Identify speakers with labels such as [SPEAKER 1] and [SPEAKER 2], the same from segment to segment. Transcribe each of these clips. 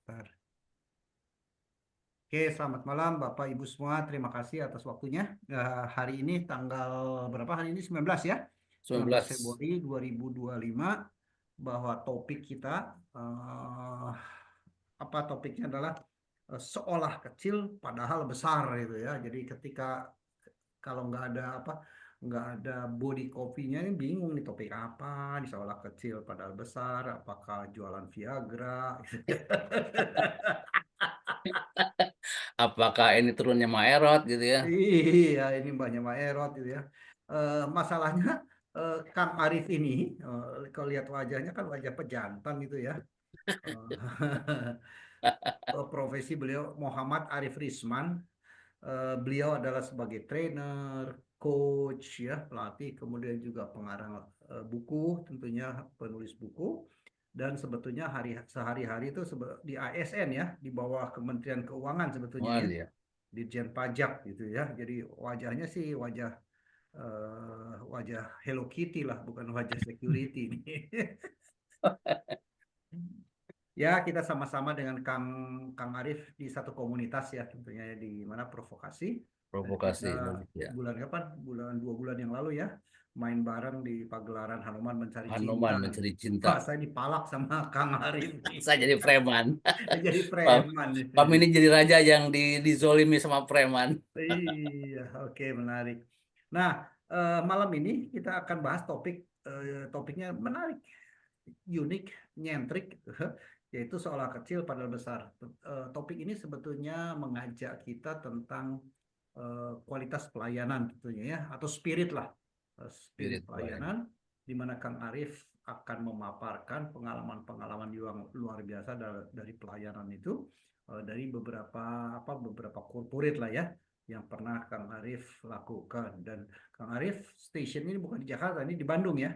[SPEAKER 1] Bentar. Oke, selamat malam Bapak Ibu semua. Terima kasih atas waktunya. Hari ini tanggal berapa hari ini? 19 ya. 19
[SPEAKER 2] 19.
[SPEAKER 1] Februari 2025 bahwa topik kita eh, apa topiknya adalah seolah kecil padahal besar itu ya. Jadi ketika kalau nggak ada body copy-nya ini bingung nih topik apa, di seolah kecil padahal besar, apakah jualan Viagra.
[SPEAKER 2] Apakah ini turunnya Maerot gitu ya?
[SPEAKER 1] Iya, ini banyak Pak Erot gitu ya. Masalahnya Kang Arif ini, kalau lihat wajahnya kan wajah pejantan gitu ya. Eh, Profesi beliau Muhammad Arif Risman. Beliau adalah sebagai trainer, coach, ya, pelatih, kemudian juga pengarang buku, tentunya penulis buku. Dan sebetulnya sehari-hari itu di ASN ya, di bawah Kementerian Keuangan sebetulnya
[SPEAKER 2] Oh
[SPEAKER 1] ya.
[SPEAKER 2] dia.
[SPEAKER 1] Dirjen Pajak gitu ya. Jadi wajahnya sih wajah Hello Kitty lah, bukan wajah security ini. Ya, kita sama-sama dengan Kang Arif di satu komunitas ya, tentunya ya, di mana provokasi. Dan kita
[SPEAKER 2] Provokasi Indonesia.
[SPEAKER 1] bulan kapan? 2 bulan yang lalu ya, main bareng di pagelaran Hanuman Mencari Cinta.
[SPEAKER 2] Hanuman mencari cinta.
[SPEAKER 1] Wah, saya dipalak sama Kang Arif nih.
[SPEAKER 2] Saya jadi preman.
[SPEAKER 1] Jadi
[SPEAKER 2] Pak
[SPEAKER 1] preman.
[SPEAKER 2] Pak ini jadi raja yang dizolimi sama preman.
[SPEAKER 1] Iya, oke, menarik. Nah, malam ini kita akan bahas topiknya menarik, unik, nyentrik, gitu, yaitu seolah kecil padahal besar. Topik ini sebetulnya mengajak kita tentang kualitas pelayanan tentunya ya, atau spirit lah. Spirit
[SPEAKER 2] Spirit pelayan.
[SPEAKER 1] pelayanan, di mana Kang Arif akan memaparkan pengalaman-pengalaman yang luar biasa dari pelayanan itu, dari beberapa corporate lah ya, yang pernah Kang Arif lakukan. Dan Kang Arif station ini bukan di Jakarta, ini di Bandung ya,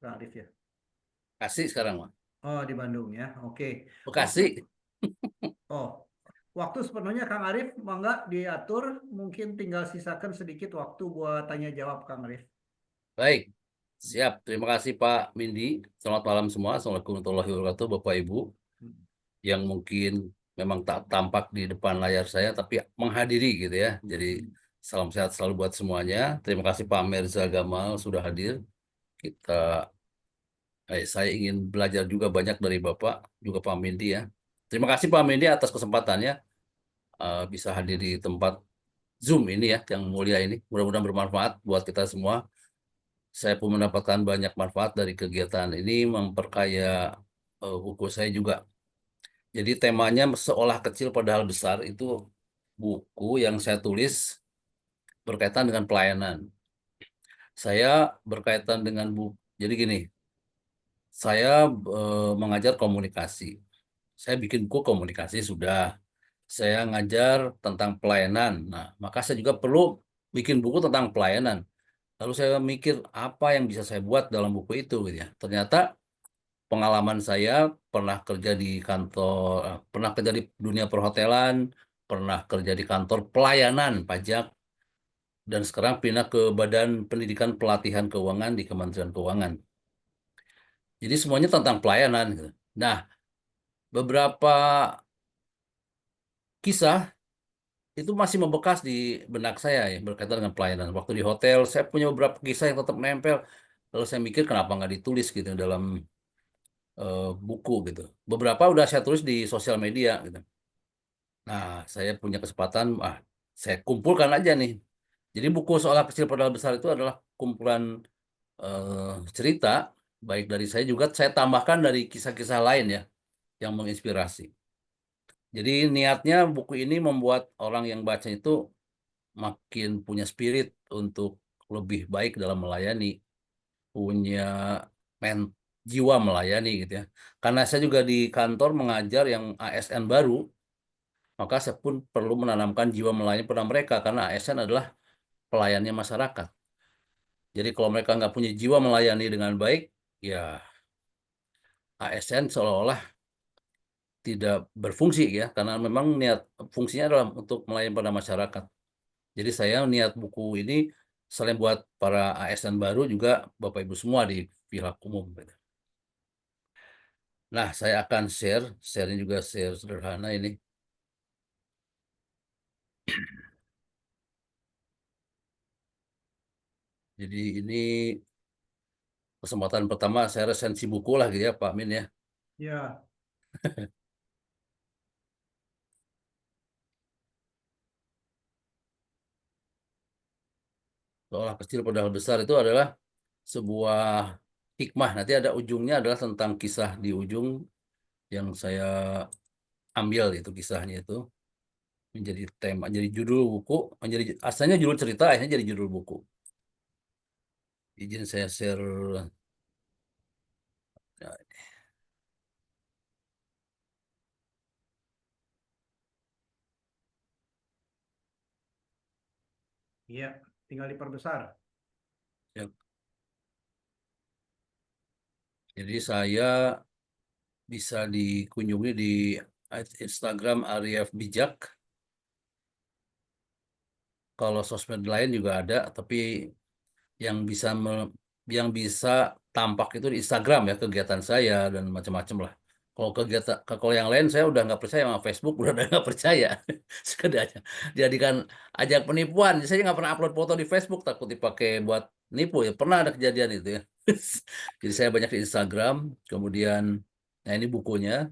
[SPEAKER 1] Kang Arif ya.
[SPEAKER 2] Kasih sekarang, Mas.
[SPEAKER 1] Oh, di Bandung ya. Oke. Waktu
[SPEAKER 2] Bekasi.
[SPEAKER 1] oh, waktu sepenuhnya Kang Arif mangga diatur, mungkin tinggal sisakan sedikit waktu buat tanya jawab Kang Arif.
[SPEAKER 2] Baik. Siap. Terima kasih Pak Mindi. Selamat malam semua. Assalamualaikum warahmatullahi wabarakatuh, Bapak Ibu yang mungkin memang tak tampak di depan layar saya tapi menghadiri gitu ya. Jadi salam sehat selalu buat semuanya. Terima kasih Pak Mirza Gamal sudah hadir. Kita saya ingin belajar juga banyak dari Bapak, juga Pak Mindi ya. Terima kasih Pak Mindi atas kesempatannya bisa hadir di tempat Zoom ini ya, yang mulia ini. Mudah-mudahan bermanfaat buat kita semua. Saya pun mendapatkan banyak manfaat dari kegiatan ini, memperkaya buku saya juga. Jadi temanya seolah kecil padahal besar itu buku yang saya tulis berkaitan dengan pelayanan. Saya berkaitan dengan buku. Jadi gini, saya mengajar komunikasi. Saya bikin buku komunikasi sudah. Saya ngajar tentang pelayanan. Nah, maka saya juga perlu bikin buku tentang pelayanan. Lalu saya mikir apa yang bisa saya buat dalam buku itu gitu ya. Ternyata pengalaman saya pernah kerja di kantor, pernah kerja di dunia perhotelan, pernah kerja di kantor pelayanan pajak, dan sekarang pindah ke Badan Pendidikan Pelatihan Keuangan di Kementerian Keuangan. Jadi semuanya tentang pelayanan gitu. Nah, beberapa kisah itu masih membekas di benak saya ya berkaitan dengan pelayanan. Waktu di hotel, saya punya beberapa kisah yang tetap nempel. Lalu saya mikir kenapa nggak ditulis gitu dalam buku gitu. Beberapa udah saya tulis di sosial media gitu. Nah, saya punya kesempatan, saya kumpulkan aja nih. Jadi buku Seolah Kecil Padahal Besar itu adalah kumpulan cerita, baik dari saya juga, saya tambahkan dari kisah-kisah lain ya, yang menginspirasi. Jadi niatnya buku ini membuat orang yang baca itu makin punya spirit untuk lebih baik dalam melayani, punya men jiwa melayani gitu ya. Karena saya juga di kantor mengajar yang ASN baru, maka saya pun perlu menanamkan jiwa melayani pada mereka karena ASN adalah pelayannya masyarakat. Jadi kalau mereka nggak punya jiwa melayani dengan baik, ya ASN seolah-olah tidak berfungsi ya, karena memang niat fungsinya adalah untuk melayani pada masyarakat. Jadi saya niat buku ini selain buat para ASN baru juga Bapak Ibu semua di pihak umum gitu. Nah, saya akan share ini juga share sederhana ini. Jadi ini kesempatan pertama saya resensi buku lah gitu ya Pak Min ya.
[SPEAKER 1] Ya,
[SPEAKER 2] Seolah kecil padahal besar itu adalah sebuah hikmah. Nanti ada ujungnya adalah tentang kisah di ujung yang saya ambil itu kisahnya itu menjadi tema, jadi judul buku, menjadi asalnya judul cerita, akhirnya jadi judul buku. Izin saya share. Ya,
[SPEAKER 1] iya, tinggal diperbesar.
[SPEAKER 2] ya. Jadi saya bisa dikunjungi di Instagram Arief Bijak. Kalau sosmed lain juga ada, tapi yang bisa yang bisa tampak itu di Instagram ya kegiatan saya dan macam-macam lah. Kalau kalau yang lain saya udah nggak percaya sama Facebook, udah nggak percaya. Sekedar aja jadikan ajak penipuan. Saya nggak pernah upload foto di Facebook takut dipakai buat nipu ya. Pernah ada kejadian itu ya. Jadi saya banyak di Instagram. Kemudian, nah ini bukunya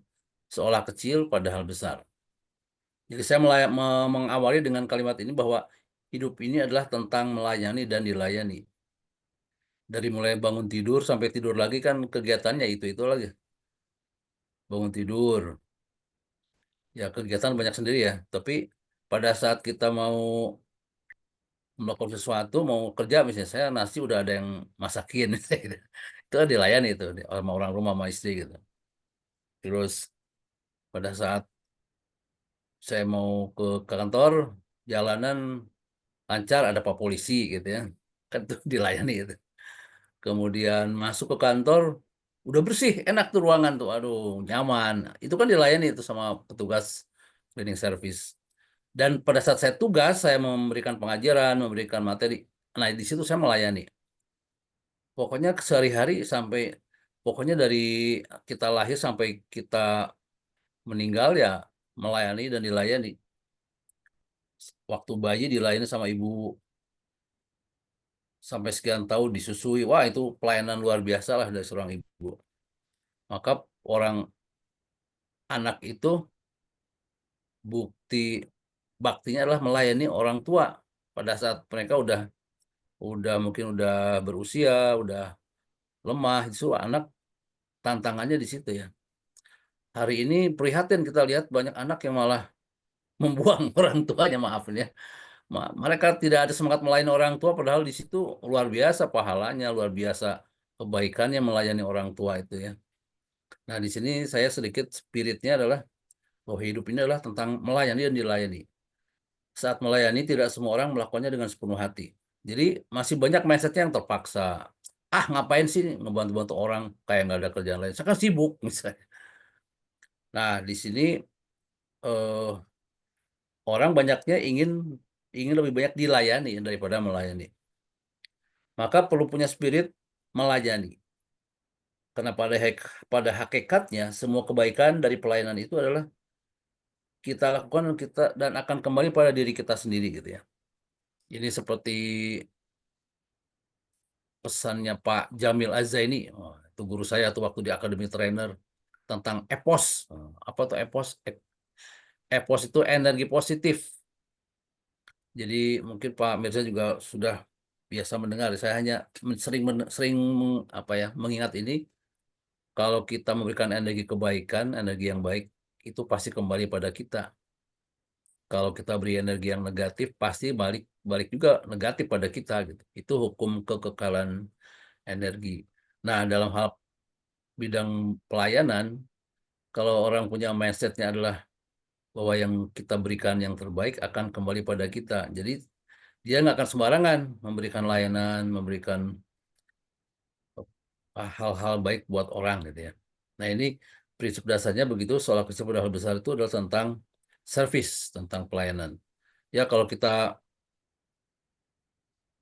[SPEAKER 2] seolah kecil padahal besar. Jadi saya mengawali dengan kalimat ini bahwa hidup ini adalah tentang melayani dan dilayani. Dari mulai bangun tidur sampai tidur lagi kan kegiatannya itu lagi. Bangun tidur, ya kegiatan banyak sendiri ya. Tapi pada saat kita mau melakukan sesuatu, mau kerja misalnya saya nasi udah ada yang masakin. Itu kan dilayani itu sama orang rumah sama istri gitu. Terus pada saat saya mau ke kantor, jalanan lancar ada pak polisi gitu ya. Kan itu dilayani itu. Kemudian masuk ke kantor, udah bersih, enak tuh ruangan tuh, aduh nyaman. Itu kan dilayani itu sama petugas cleaning service. Dan pada saat saya tugas, saya memberikan pengajaran, memberikan materi. Nah di situ saya melayani. Pokoknya sehari-hari sampai, pokoknya dari kita lahir sampai kita meninggal ya melayani dan dilayani. Waktu bayi dilayani sama ibu sampai sekian tahun disusui. Wah itu pelayanan luar biasa lah dari seorang ibu. Maka orang anak itu bukti baktinya adalah melayani orang tua pada saat mereka udah mungkin udah berusia, udah lemah, itu anak tantangannya di situ ya. Hari ini prihatin kita lihat banyak anak yang malah membuang orang tuanya, maafin ya. Mereka tidak ada semangat melayani orang tua padahal di situ luar biasa pahalanya, luar biasa kebaikannya melayani orang tua itu ya. Nah, di sini saya sedikit spiritnya adalah bahwa hidup ini adalah tentang melayani dan dilayani. Saat melayani tidak semua orang melakukannya dengan sepenuh hati. Jadi masih banyak mindsetnya yang terpaksa. Ah ngapain sih ngebantu-bantu orang kayak nggak ada kerjaan lain. Saya kan sibuk misalnya. Nah di sini eh, orang banyaknya ingin ingin lebih banyak dilayani daripada melayani. Maka perlu punya spirit melayani. Karena pada hakikatnya semua kebaikan dari pelayanan itu adalah kita lakukan kita dan akan kembali pada diri kita sendiri gitu ya. Ini seperti pesannya Pak Jamil Azaini. Oh, itu guru saya tuh waktu di Academy Trainer tentang EPOS. Oh, apa tuh EPOS? EPOS itu energi positif. Jadi mungkin Pak Mirza juga sudah biasa mendengar. Saya hanya sering apa ya mengingat ini. Kalau kita memberikan energi kebaikan, energi yang baik itu pasti kembali pada kita. Kalau kita beri energi yang negatif, pasti balik balik juga negatif pada kita gitu. Itu hukum kekekalan energi. Nah, dalam hal bidang pelayanan, kalau orang punya mindsetnya adalah bahwa yang kita berikan yang terbaik akan kembali pada kita. Jadi dia nggak akan sembarangan memberikan layanan, memberikan hal-hal baik buat orang gitu ya. Nah ini prinsip dasarnya begitu. Soal kecil hal besar itu adalah tentang service, tentang pelayanan. Ya kalau kita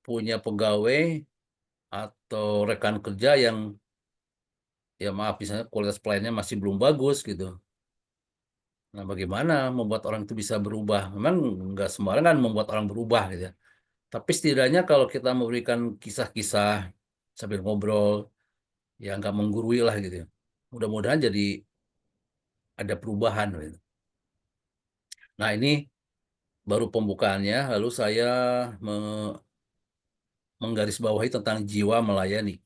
[SPEAKER 2] punya pegawai atau rekan kerja yang ya maaf misalnya kualitas pelayannya masih belum bagus gitu. Nah, bagaimana membuat orang itu bisa berubah? Memang nggak sembarangan membuat orang berubah gitu ya. Tapi setidaknya kalau kita memberikan kisah-kisah sambil ngobrol, ya nggak menggurui lah gitu ya. Mudah-mudahan jadi ada perubahan gitu. Nah, ini baru pembukaannya, lalu saya me- menggarisbawahi tentang jiwa melayani.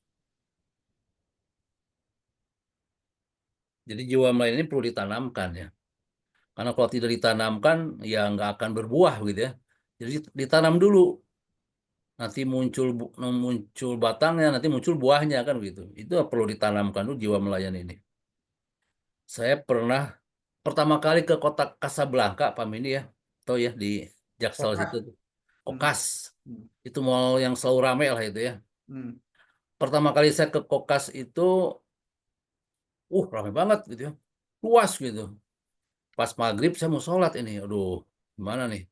[SPEAKER 2] Jadi jiwa melayani ini perlu ditanamkan ya. Karena kalau tidak ditanamkan, ya nggak akan berbuah gitu ya. Jadi ditanam dulu, nanti muncul batangnya, nanti muncul buahnya kan gitu. Itu perlu ditanamkan dulu jiwa melayani ini. Saya pernah pertama kali ke kota Casablanca, Pak Mini ya, tahu ya di Jaksel
[SPEAKER 1] Fokus.
[SPEAKER 2] situ, tuh.
[SPEAKER 1] Hmm.
[SPEAKER 2] Kokas.
[SPEAKER 1] Hmm.
[SPEAKER 2] Itu mall yang selalu rame lah itu ya.
[SPEAKER 1] Hmm.
[SPEAKER 2] Pertama kali saya ke Kokas itu, rame banget gitu ya, luas gitu. Pas maghrib saya mau sholat ini, aduh, gimana nih?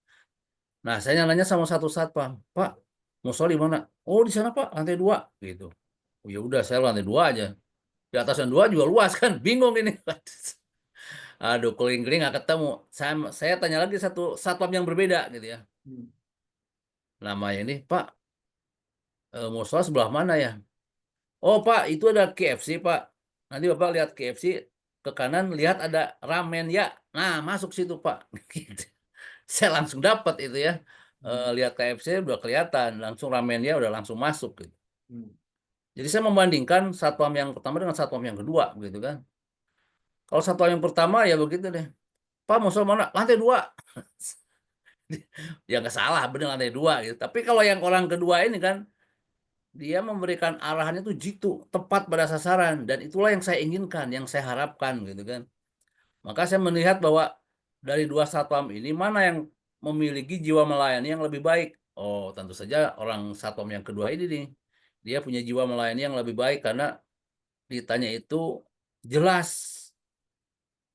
[SPEAKER 2] Nah, saya nanya sama satu satpam, Pak, mau sholat di mana? Oh, di sana Pak, lantai 2 gitu. Oh, ya udah, saya lantai 2 aja. Di atas yang 2 juga luas kan, bingung ini. Aduh, keliling-keliling nggak ketemu. Saya tanya lagi satu satpam yang berbeda gitu ya.
[SPEAKER 1] Hmm.
[SPEAKER 2] Namanya ini, Pak, mau sholat sebelah mana ya? Oh Pak, itu ada KFC Pak. Nanti Bapak lihat KFC ke kanan, lihat ada ramen ya. Nah, masuk situ Pak. Gitu. Saya langsung dapat itu ya.
[SPEAKER 1] Hmm.
[SPEAKER 2] Lihat KFC udah kelihatan, langsung ramennya udah langsung masuk gitu.
[SPEAKER 1] Hmm.
[SPEAKER 2] Jadi saya membandingkan satpam yang pertama dengan satpam yang kedua gitu kan. Kalau satpam yang pertama ya begitu deh. Pak mau soal mana? Lantai 2. Ya nggak salah, bener lantai 2 gitu. Tapi kalau yang orang kedua ini kan, dia memberikan arahannya tuh jitu, tepat pada sasaran. Dan itulah yang saya inginkan, yang saya harapkan gitu kan. Maka saya melihat bahwa dari dua satpam ini, mana yang memiliki jiwa melayani yang lebih baik. Oh, tentu saja orang satpam yang kedua ini nih. Dia punya jiwa melayani yang lebih baik karena ditanya itu jelas.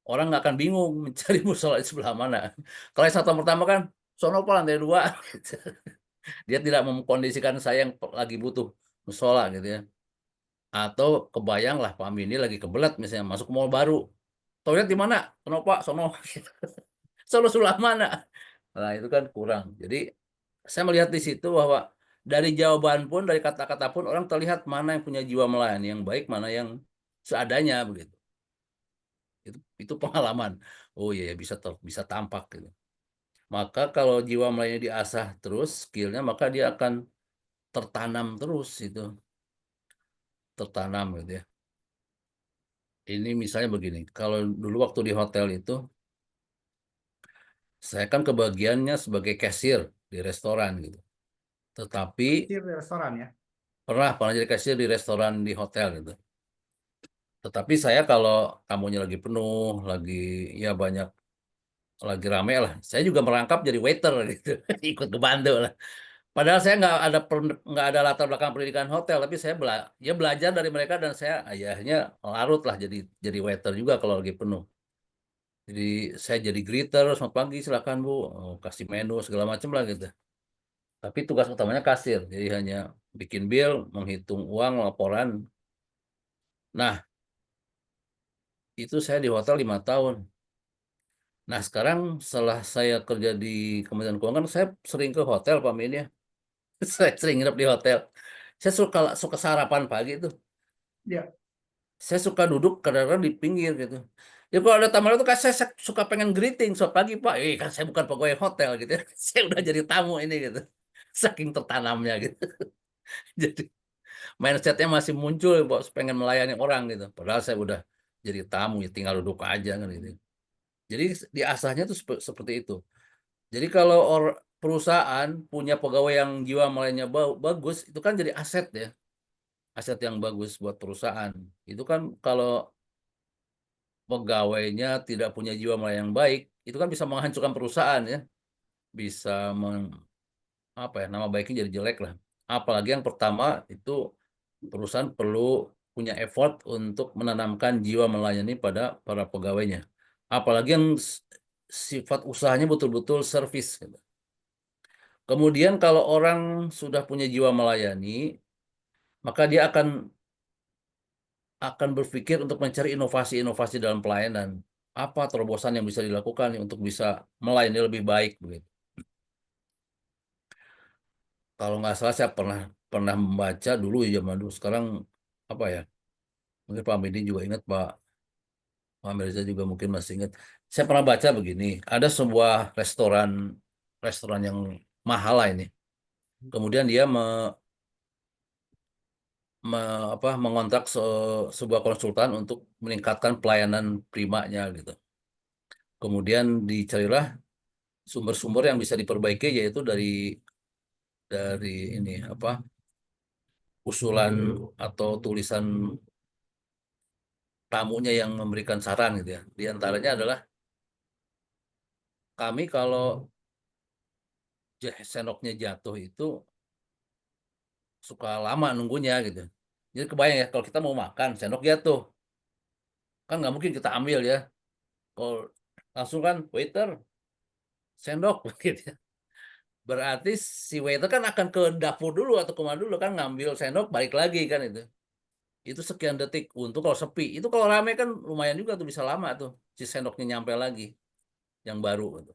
[SPEAKER 2] Orang nggak akan bingung mencari musola di sebelah mana. Kalau yang satpam pertama kan, sono Pak, lantai 2. Dia tidak mengkondisikan saya yang lagi butuh musola gitu ya. Atau kebayang lah Pak Amin ini lagi kebelet misalnya masuk ke mall baru. Toilet di mana? Sono Pak, sono. Sono sebelah mana? Nah, itu kan kurang. Jadi saya melihat di situ bahwa dari jawaban pun, dari kata-kata pun orang terlihat mana yang punya jiwa melayani yang baik, mana yang seadanya begitu. Itu pengalaman. Oh iya, ya, bisa tampak gitu. Maka kalau jiwa melayani diasah terus skillnya, maka dia akan tertanam terus itu, tertanam gitu ya. Ini misalnya begini, kalau dulu waktu di hotel itu, saya kan kebagiannya sebagai kasir di restoran gitu. Tetapi
[SPEAKER 1] Di restoran ya.
[SPEAKER 2] pernah jadi kasir di restoran di hotel gitu. Tetapi saya kalau tamunya lagi penuh, lagi ya banyak, lagi rame lah, saya juga merangkap jadi waiter gitu, ikut kebantu lah. Padahal saya nggak ada latar belakang pendidikan hotel, tapi saya ya belajar dari mereka dan saya ayahnya larut lah jadi waiter juga kalau lagi penuh. Jadi saya jadi greeter, selamat pagi, silakan Bu, oh, kasih menu segala macam lah gitu. Tapi tugas utamanya kasir, jadi hanya bikin bill, menghitung uang, laporan. Nah, itu saya di hotel 5 tahun. Nah, sekarang setelah saya kerja di Kementerian Keuangan, saya sering ke hotel, Pak Min ya. Saya sering nginep di hotel. Saya suka suka sarapan pagi itu.
[SPEAKER 1] Ya.
[SPEAKER 2] Saya suka duduk kadang-kadang di pinggir gitu. Ya kalau ada tamu itu kan saya suka pengen greeting selamat pagi Pak. Kan saya bukan pegawai hotel gitu ya. Saya udah jadi tamu ini gitu. Saking tertanamnya gitu. Jadi mindsetnya masih muncul Pak, pengen melayani orang gitu. Padahal saya udah jadi tamu ya tinggal duduk aja kan gitu. Jadi diasahnya tuh seperti itu. Jadi kalau perusahaan punya pegawai yang jiwa melayaninya bagus, itu kan jadi aset ya. Aset yang bagus buat perusahaan. Itu kan kalau pegawainya tidak punya jiwa melayani yang baik, itu kan bisa menghancurkan perusahaan ya, bisa apa ya, nama baiknya jadi jelek lah. Apalagi yang pertama itu perusahaan perlu punya effort untuk menanamkan jiwa melayani pada para pegawainya. Apalagi yang sifat usahanya betul-betul service gitu. Kemudian kalau orang sudah punya jiwa melayani, maka dia akan akan berpikir untuk mencari inovasi-inovasi dalam pelayanan. Apa terobosan yang bisa dilakukan untuk bisa melayani lebih baik begitu. Kalau nggak salah saya pernah pernah membaca dulu ya zaman dulu. Sekarang apa ya? Mungkin Pak Medi juga ingat, Pak Mirza juga mungkin masih ingat. Saya pernah baca begini, ada sebuah restoran restoran yang mahal lah ini. Kemudian dia mengontrak sebuah konsultan untuk meningkatkan pelayanan primanya gitu. Kemudian dicarilah sumber-sumber yang bisa diperbaiki yaitu dari ini apa usulan atau tulisan tamunya yang memberikan saran gitu ya. Di antaranya adalah kami kalau sendoknya jatuh itu suka lama nunggunya gitu. Jadi kebayang ya kalau kita mau makan sendok jatuh kan nggak mungkin kita ambil ya. Kalau langsung kan waiter sendok gitu ya. Berarti si waiter kan akan ke dapur dulu atau kemana dulu kan ngambil sendok balik lagi kan itu. Itu sekian detik. Untuk kalau sepi itu kalau rame kan lumayan juga tuh bisa lama tuh si sendoknya nyampe lagi yang baru gitu.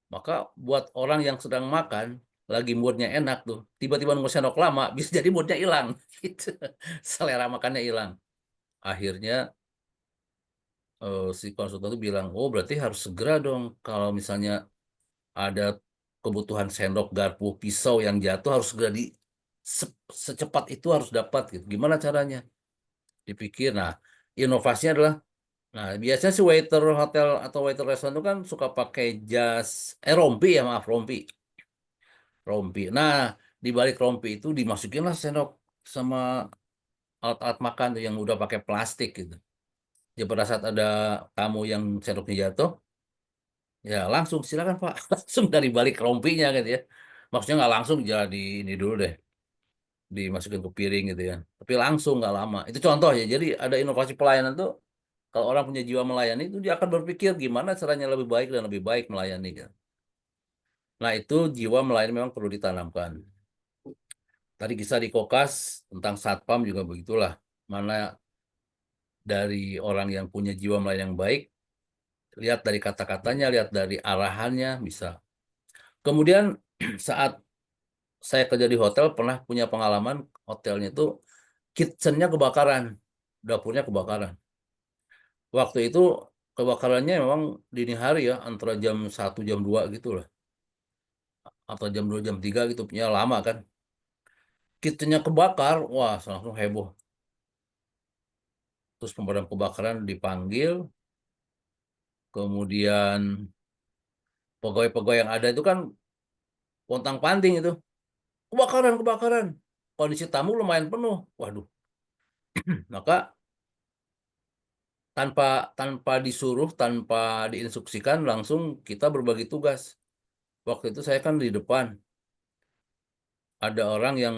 [SPEAKER 2] Maka buat orang yang sedang makan lagi moodnya enak tuh tiba-tiba nunggu sendok lama bisa jadi moodnya hilang gitu. Selera makannya hilang. Akhirnya si konsultan itu bilang, oh berarti harus segera dong kalau misalnya ada kebutuhan sendok, garpu, pisau yang jatuh harus segera secepat itu harus dapat gitu. Gimana caranya? Dipikir. Nah, inovasinya adalah, nah biasanya si waiter hotel atau waiter restoran itu kan suka pakai jas, rompi ya maaf rompi, rompi. Nah, di balik rompi itu dimasukinlah sendok sama alat-alat makan tuh yang udah pakai plastik gitu. Jadi pada saat ada tamu yang sendoknya jatuh, ya langsung silakan Pak, langsung dari balik rompinya gitu ya. Maksudnya nggak langsung jadi ini dulu deh, dimasukin ke piring gitu ya. Tapi langsung nggak lama. Itu contoh ya. Jadi ada inovasi pelayanan tuh kalau orang punya jiwa melayani itu dia akan berpikir gimana caranya lebih baik dan lebih baik melayani kan. Nah itu jiwa melayani memang perlu ditanamkan. Tadi kisah di Kokas tentang satpam juga begitulah. Mana dari orang yang punya jiwa melayani yang baik, lihat dari kata-katanya, lihat dari arahannya bisa. Kemudian saat saya kerja di hotel pernah punya pengalaman hotelnya itu kitchennya kebakaran, dapurnya kebakaran. Waktu itu kebakarannya memang dini hari ya, antara jam 1 jam 2 gitu lah, atau jam 2 jam 3 gitu, punya lama kan. Kitchennya kebakar, wah langsung heboh. Terus pemadam kebakaran dipanggil, kemudian pegawai-pegawai yang ada itu kan pontang-panting itu, kebakaran, kebakaran. Kondisi tamu lumayan penuh. Waduh, maka tanpa tanpa disuruh, tanpa diinstruksikan, langsung kita berbagi tugas. Waktu itu saya kan di depan, ada orang yang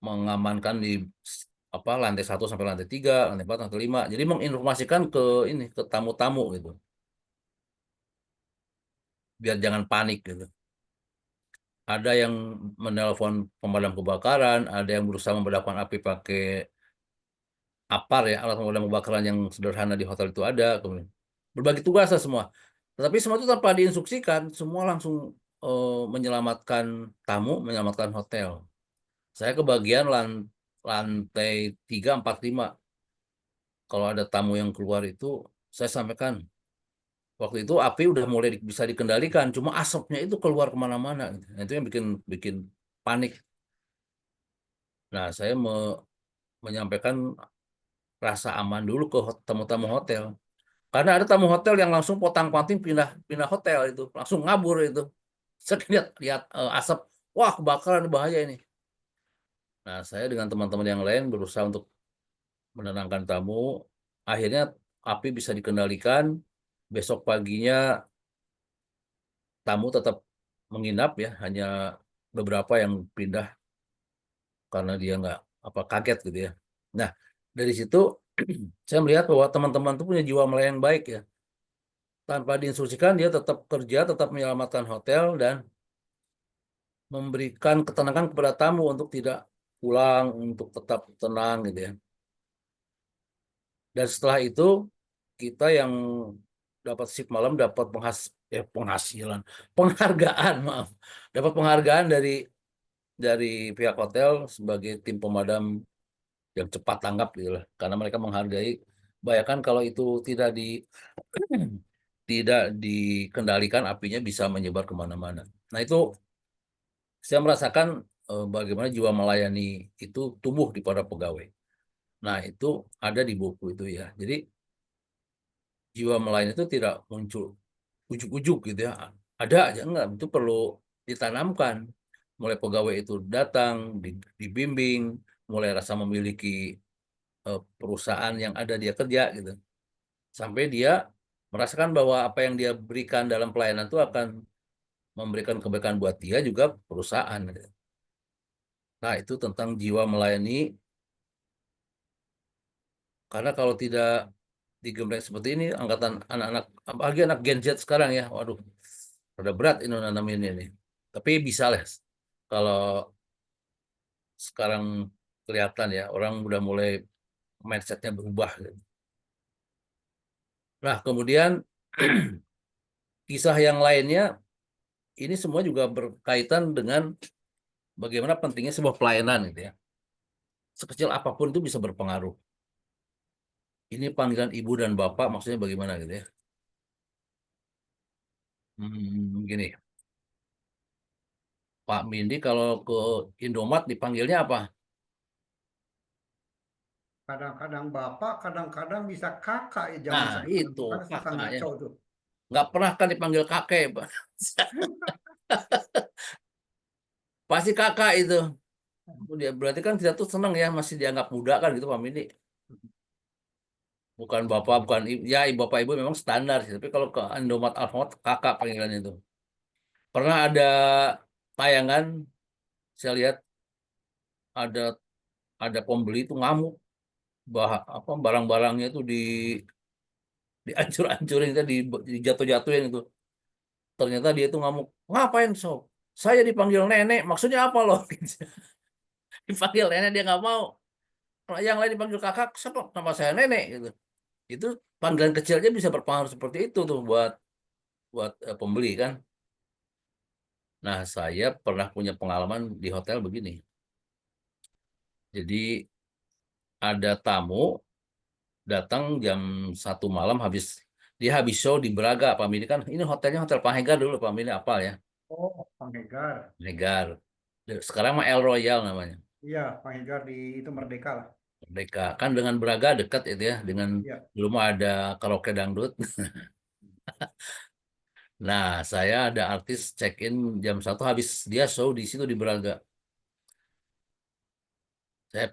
[SPEAKER 2] mengamankan di lantai 1 sampai lantai 3, lantai 4, lantai 5. Jadi menginformasikan ke ini ke tamu-tamu gitu, biar jangan panik gitu. Ada yang menelpon pemadam kebakaran, ada yang berusaha memadamkan api pakai apar ya, alat pemadam kebakaran yang sederhana di hotel itu ada. Kemudian berbagi tugas lah semua. Tetapi semua itu tanpa diinstruksikan, semua langsung menyelamatkan tamu, menyelamatkan hotel. Saya kebagian lantai 3, 4, 5. Kalau ada tamu yang keluar itu, saya sampaikan. Waktu itu api udah mulai bisa dikendalikan, cuma asapnya itu keluar kemana-mana, gitu. Nah, itu yang bikin bikin panik. Nah, saya menyampaikan rasa aman dulu ke tamu-tamu hotel. Karena ada tamu hotel yang langsung potang-panting pindah pindah hotel itu, langsung ngabur itu. Saya lihat lihat asap, wah kebakaran bahaya ini. Nah, saya dengan teman-teman yang lain berusaha untuk menenangkan tamu. Akhirnya api bisa dikendalikan. Besok paginya tamu tetap menginap ya, hanya beberapa yang pindah karena dia nggak kaget gitu ya. Nah, dari situ saya melihat bahwa teman-teman itu punya jiwa melayani yang baik ya. Tanpa diinstruksikan dia tetap kerja, tetap menyelamatkan hotel dan memberikan ketenangan kepada tamu untuk tidak pulang untuk tetap tenang gitu ya. Dan setelah itu kita yang dapat shift malam dapat penghasilan, penghargaan, maaf, dapat penghargaan dari pihak hotel sebagai tim pemadam yang cepat tanggap gitu lah. Karena mereka menghargai. Bayangkan kalau itu tidak dikendalikan, apinya bisa menyebar kemana-mana. Nah itu saya merasakan bagaimana jiwa melayani itu tumbuh di para pegawai. Nah itu ada di buku itu ya. Jadi jiwa melayani itu tidak muncul ujuk-ujuk gitu ya. Ada aja enggak, itu perlu ditanamkan. Mulai pegawai itu datang, dibimbing, mulai rasa memiliki perusahaan yang ada dia kerja gitu. Sampai dia merasakan bahwa apa yang dia berikan dalam pelayanan itu akan memberikan kebaikan buat dia juga perusahaan gitu. Nah, itu tentang jiwa melayani, karena kalau tidak digembleng seperti ini, angkatan anak-anak, apalagi anak Gen Z sekarang ya, waduh, rada berat ini nanamin ini. Tapi bisa lah, kalau sekarang kelihatan ya, orang udah mulai mindsetnya berubah gitu. Nah, kemudian kisah yang lainnya, ini semua juga berkaitan dengan bagaimana pentingnya sebuah pelayanan gitu ya. Sekecil apapun itu bisa berpengaruh. Ini panggilan ibu dan bapak maksudnya bagaimana gitu ya. Gini, Pak Mindi kalau ke Indomaret dipanggilnya apa?
[SPEAKER 1] Kadang-kadang bapak, kadang-kadang bisa kakak ya zaman
[SPEAKER 2] Nah,
[SPEAKER 1] sekarang.
[SPEAKER 2] itu
[SPEAKER 1] Kan suka
[SPEAKER 2] kakaknya.
[SPEAKER 1] ngaco tuh.
[SPEAKER 2] Nggak pernah kan dipanggil kakek, Pak. Pasti kakak itu. Dia berarti kan kita tuh senang ya, masih dianggap muda kan gitu Pak Mindi. Bukan bapak, bukan ibu. Ya, ibu bapak ibu memang standar sih. Tapi kalau ke Indomaret Alfamart, kakak panggilan itu. Pernah ada tayangan, saya lihat ada ada pembeli itu ngamuk, apa barang-barangnya itu dihancur-hancurin, dijatuh-jatuhin itu. Ternyata dia itu ngamuk, ngapain sob? Saya dipanggil nenek, maksudnya apa loh? Dipanggil nenek dia nggak mau. Kalau yang lain dipanggil kakak, siapa nama saya nenek gitu. Itu panggilan kecilnya bisa berpengaruh seperti itu tuh buat buat pembeli kan. Nah, saya pernah punya pengalaman di hotel begini. Jadi ada tamu datang jam 1 malam, dia habis show di Braga, Pak Mini kan. Ini hotelnya Hotel Panhegar dulu, Pak Mini apal ya.
[SPEAKER 1] Oh, Bang Hegar.
[SPEAKER 2] Panhegar. Sekarang mah El Royal namanya.
[SPEAKER 1] Iya, Bang Hegar di itu Merdeka lah.
[SPEAKER 2] Merdeka kan dengan Braga dekat itu ya, dengan
[SPEAKER 1] Iya.
[SPEAKER 2] dulu mah ada karaoke dangdut. Nah, saya ada artis check in jam 1, habis dia show di situ di Braga. Saya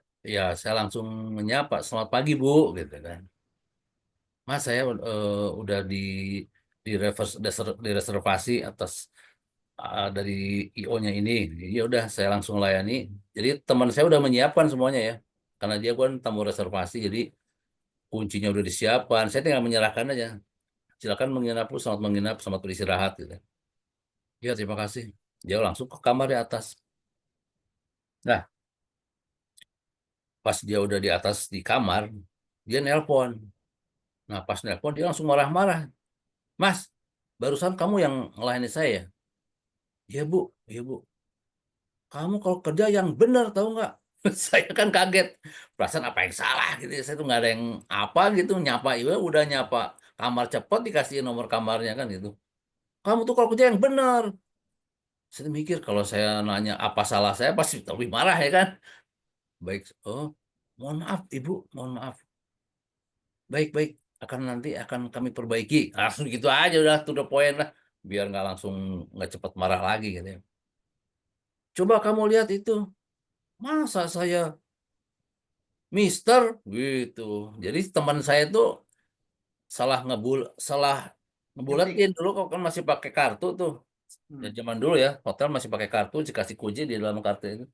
[SPEAKER 2] saya langsung menyapa, selamat pagi Bu, gitu kan. Mas, saya udah direservasi atas dari IO-nya ini. Ya udah, saya langsung layani. Jadi teman saya udah menyiapkan semuanya ya, karena dia kan tamu reservasi, jadi kuncinya udah disiapkan. Saya tinggal menyerahkan aja. Silakan menginap Bu, selamat menginap, selamat beristirahat gitu. Ya terima kasih. Dia langsung ke kamar di atas. Nah, pas dia udah di atas di kamar, dia nelpon. Nah, pas nelpon dia langsung marah-marah. Mas, barusan kamu yang ngelayani saya. Iya Bu, iya Bu. Kamu kalau kerja yang benar tahu nggak? Saya kan kaget. Perasaan apa yang salah gitu ya. Saya tuh nggak ada yang apa gitu. Nyapa, iya udah nyapa. Kamar cepet dikasih nomor kamarnya kan gitu. Kamu tuh kalau kerja yang benar. Saya mikir kalau saya nanya apa salah saya pasti lebih marah ya kan. Baik, oh mohon maaf Ibu, mohon maaf. Baik-baik, nanti akan kami perbaiki. Langsung gitu aja udah to the point lah. Biar nggak langsung nggak cepat marah lagi gitu ya. Coba kamu lihat itu. Masa saya Mister gitu. Jadi teman saya itu salah ngebuletin
[SPEAKER 1] Nyuntik.
[SPEAKER 2] dulu kok kan masih pakai kartu tuh. Ya,
[SPEAKER 1] Hmm.
[SPEAKER 2] zaman dulu ya, hotel masih pakai kartu, dikasih kunci di dalam kartu itu.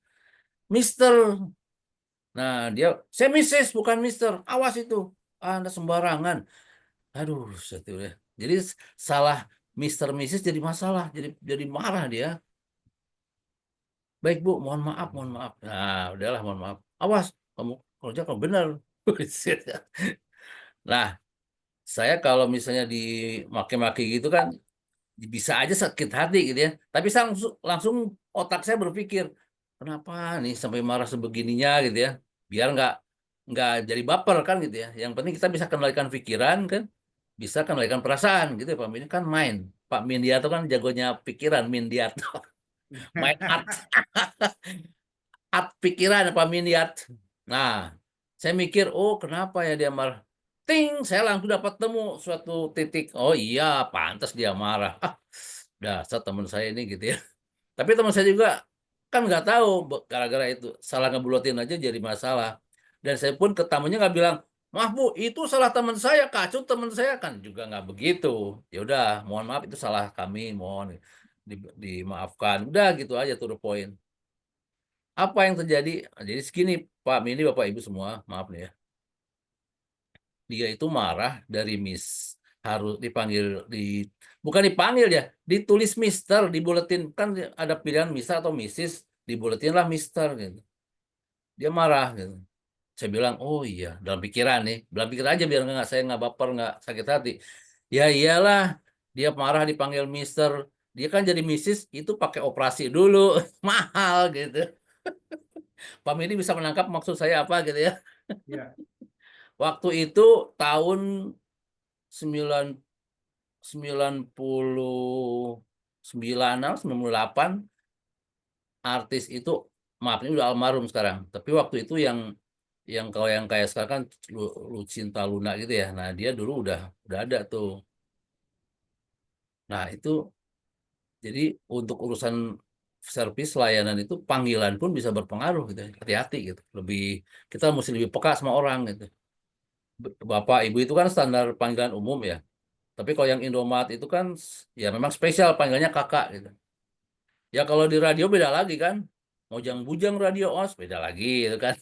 [SPEAKER 2] Mister. Nah, saya Mrs. bukan Mister. Awas itu. Anda sembarangan. Aduh, satu ya. Jadi salah Mister Mrs. jadi masalah, jadi marah dia. Baik Bu, mohon maaf, mohon maaf. Nah, udahlah, mohon maaf. Awas, kamu kerja kalau benar. Nah, saya kalau misalnya dimaki-maki gitu kan, bisa aja sakit hati gitu ya. Tapi saya langsung otak saya berpikir, kenapa nih sampai marah sebegininya gitu ya? Biar nggak jadi baper kan gitu ya. Yang penting kita bisa kendalikan pikiran kan, bisa kendalikan perasaan gitu ya. Pak Min kan main. Pak Mindiato kan jagonya pikiran, Mindiato. Main art, art pikiran Pak Mindiat. Nah, saya mikir, oh kenapa ya dia marah? Ting, saya langsung dapat temu suatu titik. Oh iya, pantas dia marah. Ah, dasar teman saya ini gitu ya. Tapi teman saya juga kan nggak tahu gara-gara itu salah ngebulotin aja jadi masalah. Dan saya pun ke tamunya nggak bilang, maaf Bu, itu salah teman saya, kacau teman saya kan juga nggak begitu. Ya udah, mohon maaf itu salah kami, mohon dimaafkan. Udah gitu aja tuh the point. Apa yang terjadi? Nah, jadi segini Pak Mini, Bapak Ibu semua, maaf nih ya. Dia itu marah dari Miss, harus dipanggil di bukan dipanggil ya, ditulis Mister di buletin kan ada pilihan Mister atau Mrs, di buletin lah Mister gitu. Dia marah gitu. Saya bilang, oh iya, dalam pikiran nih, dalam pikiran aja biar nggak saya nggak baper nggak sakit hati. Ya iyalah, dia marah dipanggil Mister, dia kan jadi Mrs itu pakai operasi dulu mahal gitu. Pak Mini bisa menangkap maksud saya apa gitu ya.
[SPEAKER 1] Ya,
[SPEAKER 2] Waktu itu tahun 9 99 98 artis itu maaf ini udah almarhum sekarang. Tapi waktu itu yang kalau yang kayak sekarang kan Lucinta Luna gitu ya. Nah, dia dulu udah ada tuh. Nah, itu jadi untuk urusan servis layanan itu panggilan pun bisa berpengaruh gitu. Hati-hati gitu. Kita mesti lebih peka sama orang gitu. Bapak Ibu itu kan standar panggilan umum ya. Tapi kalau yang Indomaret itu kan ya memang spesial panggilannya kakak gitu. Ya kalau di radio beda lagi kan. Mojang-bujang radio os beda lagi gitu kan.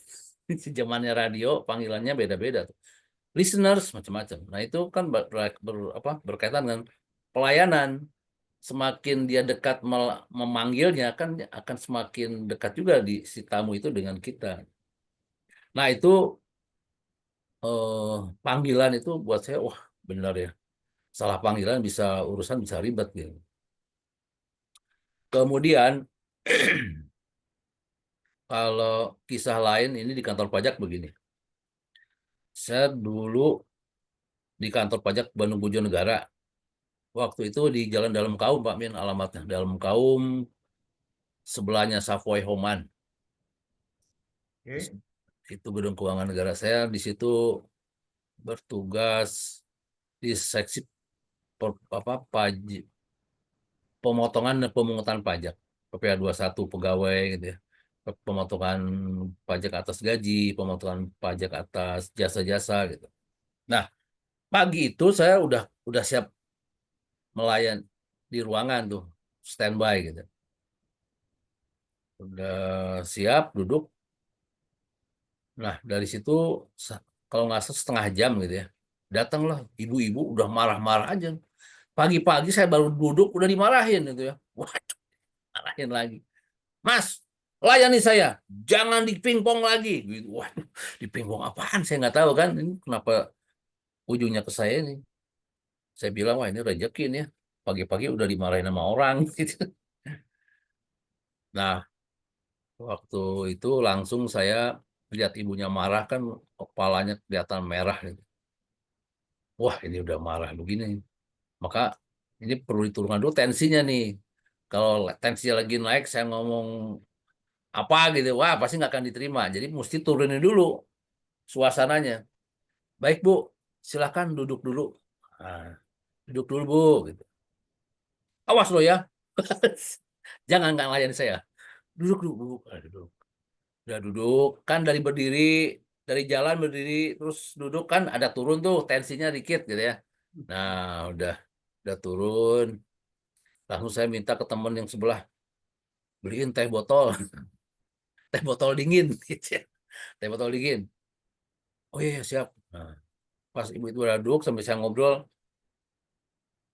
[SPEAKER 2] Zamannya radio panggilannya beda-beda tuh. Listeners macam-macam. Nah, itu kan berkaitan dengan pelayanan. Semakin dia dekat memanggilnya kan akan semakin dekat juga di si tamu itu dengan kita. Nah, itu panggilan itu buat saya wah benar ya. Salah panggilan bisa urusan bisa ribet gitu. Kemudian kalau kisah lain ini di kantor pajak begini. Saya dulu di kantor pajak Bandung Bojonegara. Waktu itu di Jalan Dalam Kaum, Pak Min, alamatnya. Dalam Kaum, sebelahnya Savoy Homan.
[SPEAKER 1] oke.
[SPEAKER 2] Itu gedung keuangan negara saya. Di situ bertugas di seksi pemotongan dan pemungutan pajak. PPA satu pegawai gitu ya. Pemotongan pajak atas gaji, pemotongan pajak atas jasa-jasa gitu. Nah, pagi itu saya udah siap melayan di ruangan tuh, standby gitu. Udah siap duduk. Nah, dari situ kalau nggak salah setengah jam gitu ya. Datanglah ibu-ibu udah marah-marah aja. Pagi-pagi saya baru duduk udah dimarahin gitu ya. Wah, marahin lagi. Mas, layani saya. Jangan dipingpong lagi. Gitu. Wah, dipingpong apaan? Saya nggak tahu kan. Ini kenapa ujungnya ke saya nih. Saya bilang, wah ini rezeki nih ya. Pagi-pagi udah dimarahin sama orang. Gitu. Nah, waktu itu langsung saya lihat ibunya marah kan kepalanya kelihatan merah gitu. Wah, ini udah marah begini. Maka ini perlu diturunkan dulu tensinya nih. Kalau tensinya lagi naik, saya ngomong apa gitu, wah pasti nggak akan diterima. Jadi mesti turunin dulu suasananya. Baik Bu, silakan duduk dulu. Nah, duduk dulu Bu. Gitu. Awas lo ya, jangan nggak layan saya. Duduk dulu Bu. Duduk. Udah duduk, kan dari berdiri, dari jalan berdiri, terus duduk kan ada turun tuh tensinya dikit gitu ya. Nah, udah turun. Langsung saya minta ke teman yang sebelah, beliin teh botol, teh botol dingin, gitu ya. Teh botol dingin. Oh iya, iya, siap. Nah, pas ibu itu udah duduk, sambil saya ngobrol,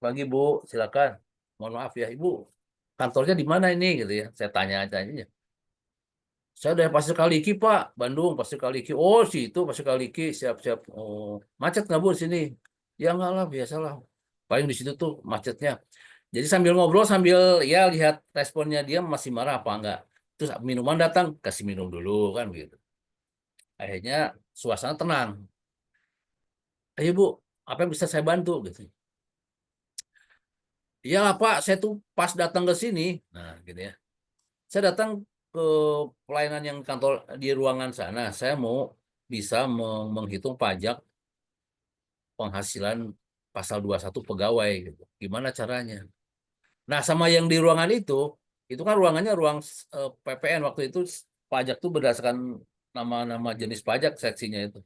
[SPEAKER 2] pagi Bu, silakan. Mohon maaf ya Ibu, kantornya di mana ini, gitu ya. Saya tanya aja. Saya dari Pasir Kaliki Pak, Bandung, Pasir Kaliki. Oh situ Pasir Kaliki, siap-siap. Oh macet nggak Bu di sini? Ya nggak lah, biasalah. Paling di situ tuh macetnya. Jadi sambil ngobrol sambil ya lihat responnya dia masih marah apa enggak. Terus minuman datang, kasih minum dulu kan gitu. Akhirnya suasana tenang. Ayo Bu, apa yang bisa saya bantu gitu. Iya lah Pak, saya tuh pas datang ke sini, nah gitu ya. Saya datang ke pelayanan yang kantor di ruangan sana. Saya mau bisa menghitung pajak penghasilan pasal 21 pegawai gitu. Gimana caranya? Nah, sama yang di ruangan itu kan ruangannya ruang PPN waktu itu pajak tuh berdasarkan nama-nama jenis pajak seksinya itu.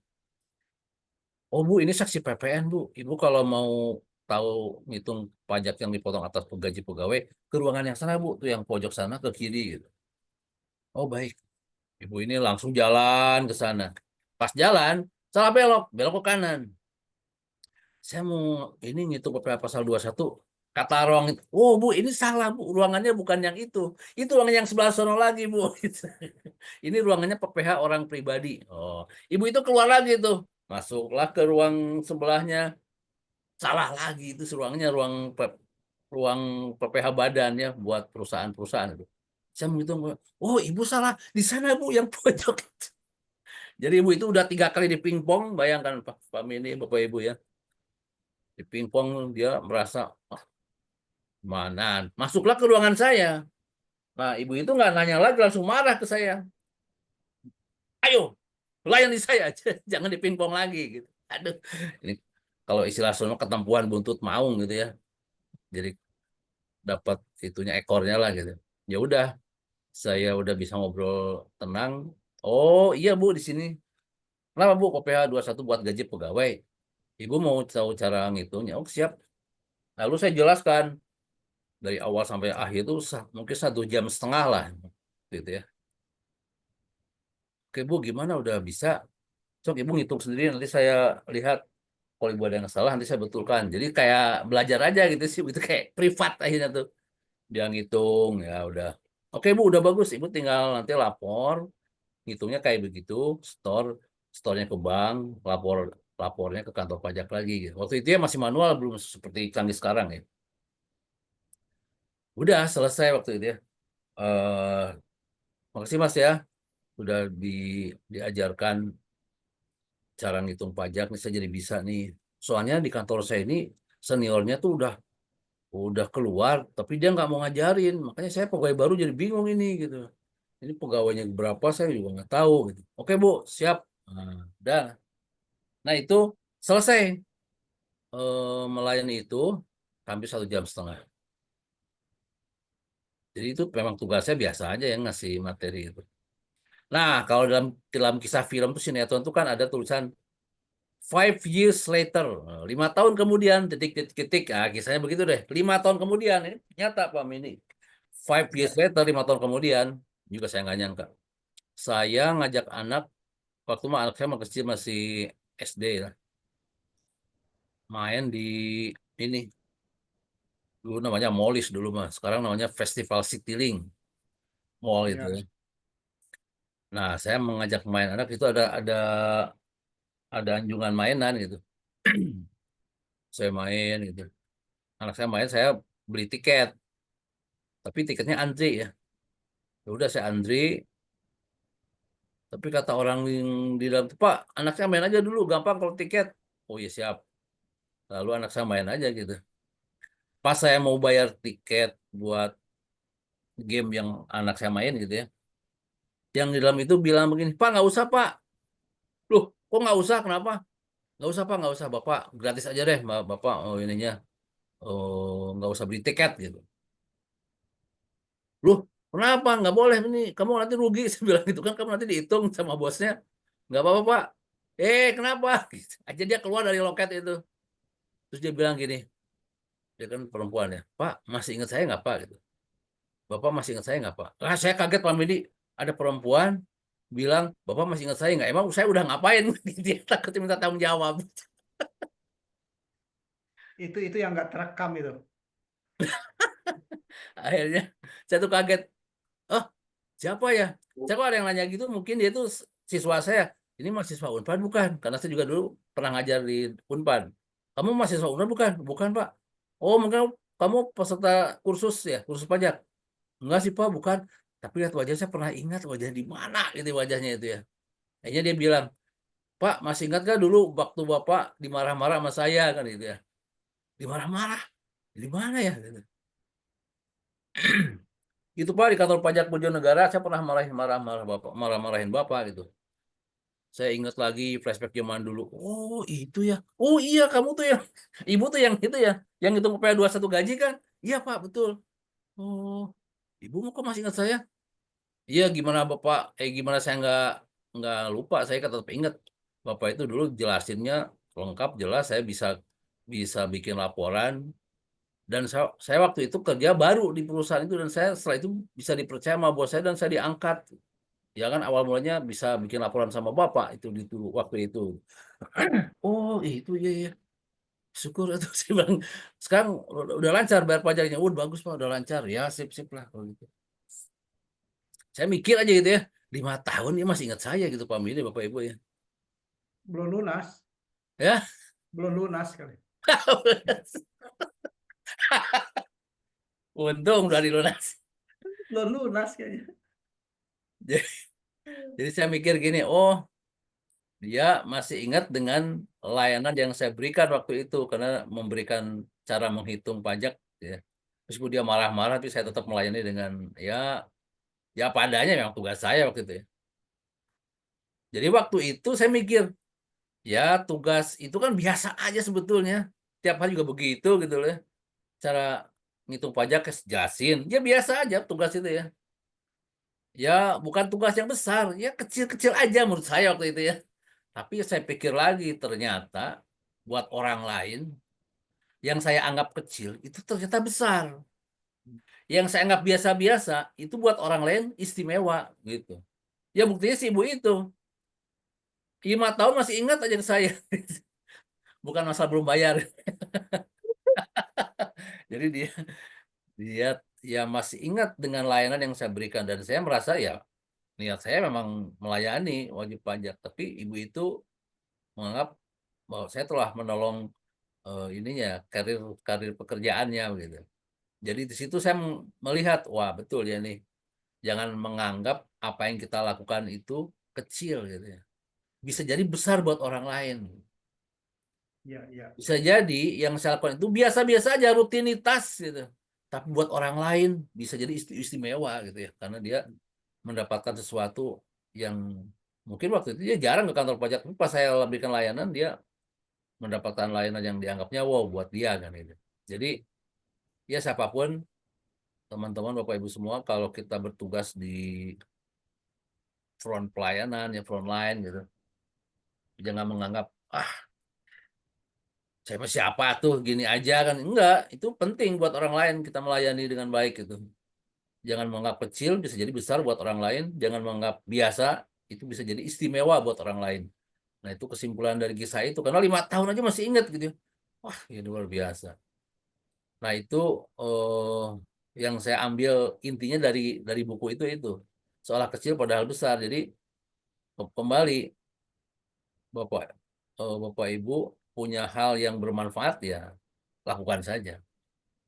[SPEAKER 2] Oh Bu, ini seksi PPN Bu. Ibu kalau mau tahu ngitung pajak yang dipotong atas gaji pegawai ke ruangan yang sana Bu, tuh yang pojok sana ke kiri gitu. Oh baik, Ibu ini langsung jalan ke sana. Pas jalan, salah belok, belok ke kanan. Saya mau ini ngitung PPh pasal 21. Kata ruang itu, oh Bu, ini salah Bu, ruangannya bukan yang itu. Itu ruangan yang sebelah sono lagi Bu. Ini ruangannya PPh orang pribadi. Oh, Ibu itu keluar lagi tuh. Masuklah ke ruang sebelahnya. Salah lagi itu ruangnya ruang PPh badan ya buat perusahaan-perusahaan itu. Saya menghitung, oh Ibu salah di sana Bu yang pojok. Jadi Ibu itu udah 3 kali di pingpong, bayangkan Pak Mini, Bapak Ibu ya. Di pingpong dia merasa mana? Masuklah ke ruangan saya. Nah, ibu itu nggak nanya lagi, langsung marah ke saya. Ayo, layani saya, jangan dipingpong lagi gitu. Aduh, ini kalau istilah Sunda ketempuhan buntut maung gitu ya. Jadi dapat itunya ekornya lah gitu. Ya udah, saya udah bisa ngobrol tenang. Oh iya Bu di sini. Kenapa Bu KPH satu buat gaji pegawai? Ibu mau tahu cara ngitungnya? Oh siap. Lalu saya jelaskan dari awal sampai akhir itu mungkin 1,5 jam lah gitu ya. Oke Bu, gimana udah bisa? Sok Ibu ngitung sendiri nanti saya lihat kalau Ibu ada yang salah nanti saya betulkan. Jadi kayak belajar aja gitu sih, itu kayak privat akhirnya tuh. Dia ngitung ya udah. Oke Bu, udah bagus. Ibu tinggal nanti lapor, ngitungnya kayak begitu, storenya ke bank, lapornya ke kantor pajak lagi gitu. Waktu itu ya masih manual belum seperti canggih sekarang ya. Udah selesai waktu itu ya. Eh makasih Mas ya, udah diajarkan cara ngitung pajak nih saya jadi bisa nih. Soalnya di kantor saya ini seniornya tuh udah keluar, tapi dia nggak mau ngajarin. Makanya saya pegawai baru jadi bingung ini gitu. Ini pegawainya berapa saya juga nggak tahu gitu. Oke Bu, siap. Nah, udah. Nah itu selesai melayani itu hampir 1,5 jam. Jadi itu memang tugasnya biasa aja yang ngasih materi itu. Nah kalau dalam dalam kisah film tuh sinetron tuh kan ada tulisan 5 years later, 5 tahun kemudian, titik-titik-titik, ah, kisahnya begitu deh. 5 tahun kemudian, ini nyata Pak Mini. 5 years
[SPEAKER 1] Ya.
[SPEAKER 2] later, 5 tahun kemudian, juga saya nggak nyangka. Saya ngajak anak, waktu mah anak saya masih kecil, masih SD lah, main di ini, dulu namanya Molis dulu mah, sekarang namanya Festival Citylink Mall itu ya.
[SPEAKER 1] Ya.
[SPEAKER 2] Nah, saya mengajak main anak itu ada anjungan mainan gitu. Saya main gitu. Anak saya main, saya beli tiket. Tapi tiketnya antri ya. Ya udah saya antri, tapi kata orang yang di dalam tuh, Pak, anak saya main aja dulu, gampang kalau tiket. Oh iya siap. Lalu anak saya main aja gitu. Pas saya mau bayar tiket buat game yang anak saya main gitu ya. Yang di dalam itu bilang begini, Pak nggak usah Pak. Loh, kok nggak usah? Kenapa? Nggak usah Pak, nggak usah. Bapak gratis aja deh, Bapak. Oh ininya, oh nggak usah beli tiket gitu. Loh, kenapa? Nggak boleh ini. Kamu nanti rugi. Saya bilang gitu kan, kamu nanti dihitung sama bosnya. Nggak apa-apa Pak. Kenapa? Gitu. Aja dia keluar dari loket itu. Terus dia bilang gini, dia kan perempuan ya, Pak masih ingat saya nggak Pak? Gitu. Bapak masih ingat saya nggak Pak? Ah, saya kaget Pak Medi, ada perempuan bilang, Bapak masih ingat saya nggak? Emang saya udah ngapain? Dia takut minta tanggung jawab.
[SPEAKER 1] Itu yang nggak terekam itu.
[SPEAKER 2] Akhirnya saya tuh kaget. Oh, siapa ya? Saya kok ada yang nanya gitu, mungkin dia itu siswa saya. Ini mahasiswa Unpad bukan? Karena saya juga dulu pernah ngajar di Unpad. Kamu mahasiswa Unpad bukan? Bukan, Pak. Oh, mungkin kamu peserta kursus ya, kursus pajak. Enggak sih, Pak, bukan. Tapi lihat wajah saya pernah ingat wajah di mana gitu wajahnya itu ya. Akhirnya dia bilang, Pak, masih ingat gak dulu waktu Bapak dimarah-marah sama saya kan gitu ya. Dimarah-marah. Di mana ya? Gitu. Itu Pak di kantor pajak Bojonegara saya pernah marah-marahin Bapak gitu. Saya ingat lagi flashback zaman dulu. Oh, itu ya. Oh iya, kamu tuh yang ibu tuh yang itu ya, yang hitung PA 21 gaji kan? Iya, Pak, betul. Oh, ibu kok masih ingat saya? Iya, gimana Bapak? Gimana saya nggak lupa? Saya kan tetap ingat. Bapak itu dulu jelasinnya lengkap, jelas. Saya bisa bisa bikin laporan. Dan saya waktu itu kerja baru di perusahaan itu dan saya setelah itu bisa dipercaya sama bos saya dan saya diangkat. Ya kan awal mulanya bisa bikin laporan sama Bapak itu di waktu itu. Oh, itu iya ya. Syukur itu saya bilang. Sekarang udah lancar bayar pajaknya. Bagus Pak, udah lancar. Ya, sip-sip lah kalau gitu. Saya mikir aja gitu ya. 5 tahun dia masih ingat saya gitu Pak Mili, Bapak Ibu ya.
[SPEAKER 1] Belum lunas,
[SPEAKER 2] Ya.
[SPEAKER 1] belum lunas kali.
[SPEAKER 2] Untung udah dilunasi.
[SPEAKER 1] Belum lunas kayaknya.
[SPEAKER 2] Jadi, jadi saya mikir gini, oh dia masih ingat dengan layanan yang saya berikan waktu itu karena memberikan cara menghitung pajak ya. Meskipun dia marah-marah tapi saya tetap melayani dengan ya ya padanya memang tugas saya waktu itu ya. Jadi waktu itu saya mikir, ya tugas itu kan biasa aja sebetulnya. Tiap hari juga begitu gitu loh ya. Cara ngitung pajak jelasin, ya biasa aja tugas itu ya. Ya bukan tugas yang besar, ya kecil-kecil aja menurut saya waktu itu ya. Tapi saya pikir lagi ternyata buat orang lain yang saya anggap kecil itu ternyata besar. Yang saya anggap biasa-biasa itu buat orang lain istimewa gitu. Ya buktinya si ibu itu 5 tahun masih ingat aja ke saya. Bukan masalah belum bayar. Jadi dia dia ya masih ingat dengan layanan yang saya berikan dan saya merasa ya niat saya memang melayani wajib pajak. Tapi ibu itu menganggap bahwa saya telah menolong ininya karir karir pekerjaannya gitu. Jadi di situ saya melihat wah betul ya nih jangan menganggap apa yang kita lakukan itu kecil gitu ya. Bisa jadi besar buat orang lain.
[SPEAKER 1] Iya, iya.
[SPEAKER 2] Bisa jadi yang saya lakukan itu biasa-biasa aja rutinitas gitu. Tapi buat orang lain bisa jadi istimewa gitu ya karena dia mendapatkan sesuatu yang mungkin waktu itu dia jarang ke kantor pajak. Tapi pas saya berikan layanan dia mendapatkan layanan yang dianggapnya wow buat dia kan gitu. Jadi ya siapapun teman-teman Bapak Ibu semua kalau kita bertugas di front pelayanan ya front line gitu jangan menganggap ah saya siapa tuh gini aja kan enggak itu penting buat orang lain kita melayani dengan baik gitu jangan menganggap kecil bisa jadi besar buat orang lain jangan menganggap biasa itu bisa jadi istimewa buat orang lain nah itu kesimpulan dari kisah itu karena 5 tahun aja masih ingat gitu wah ini luar biasa nah itu eh, yang saya ambil intinya dari buku itu seolah kecil padahal besar jadi kembali Bapak Bapak Ibu punya hal yang bermanfaat ya lakukan saja.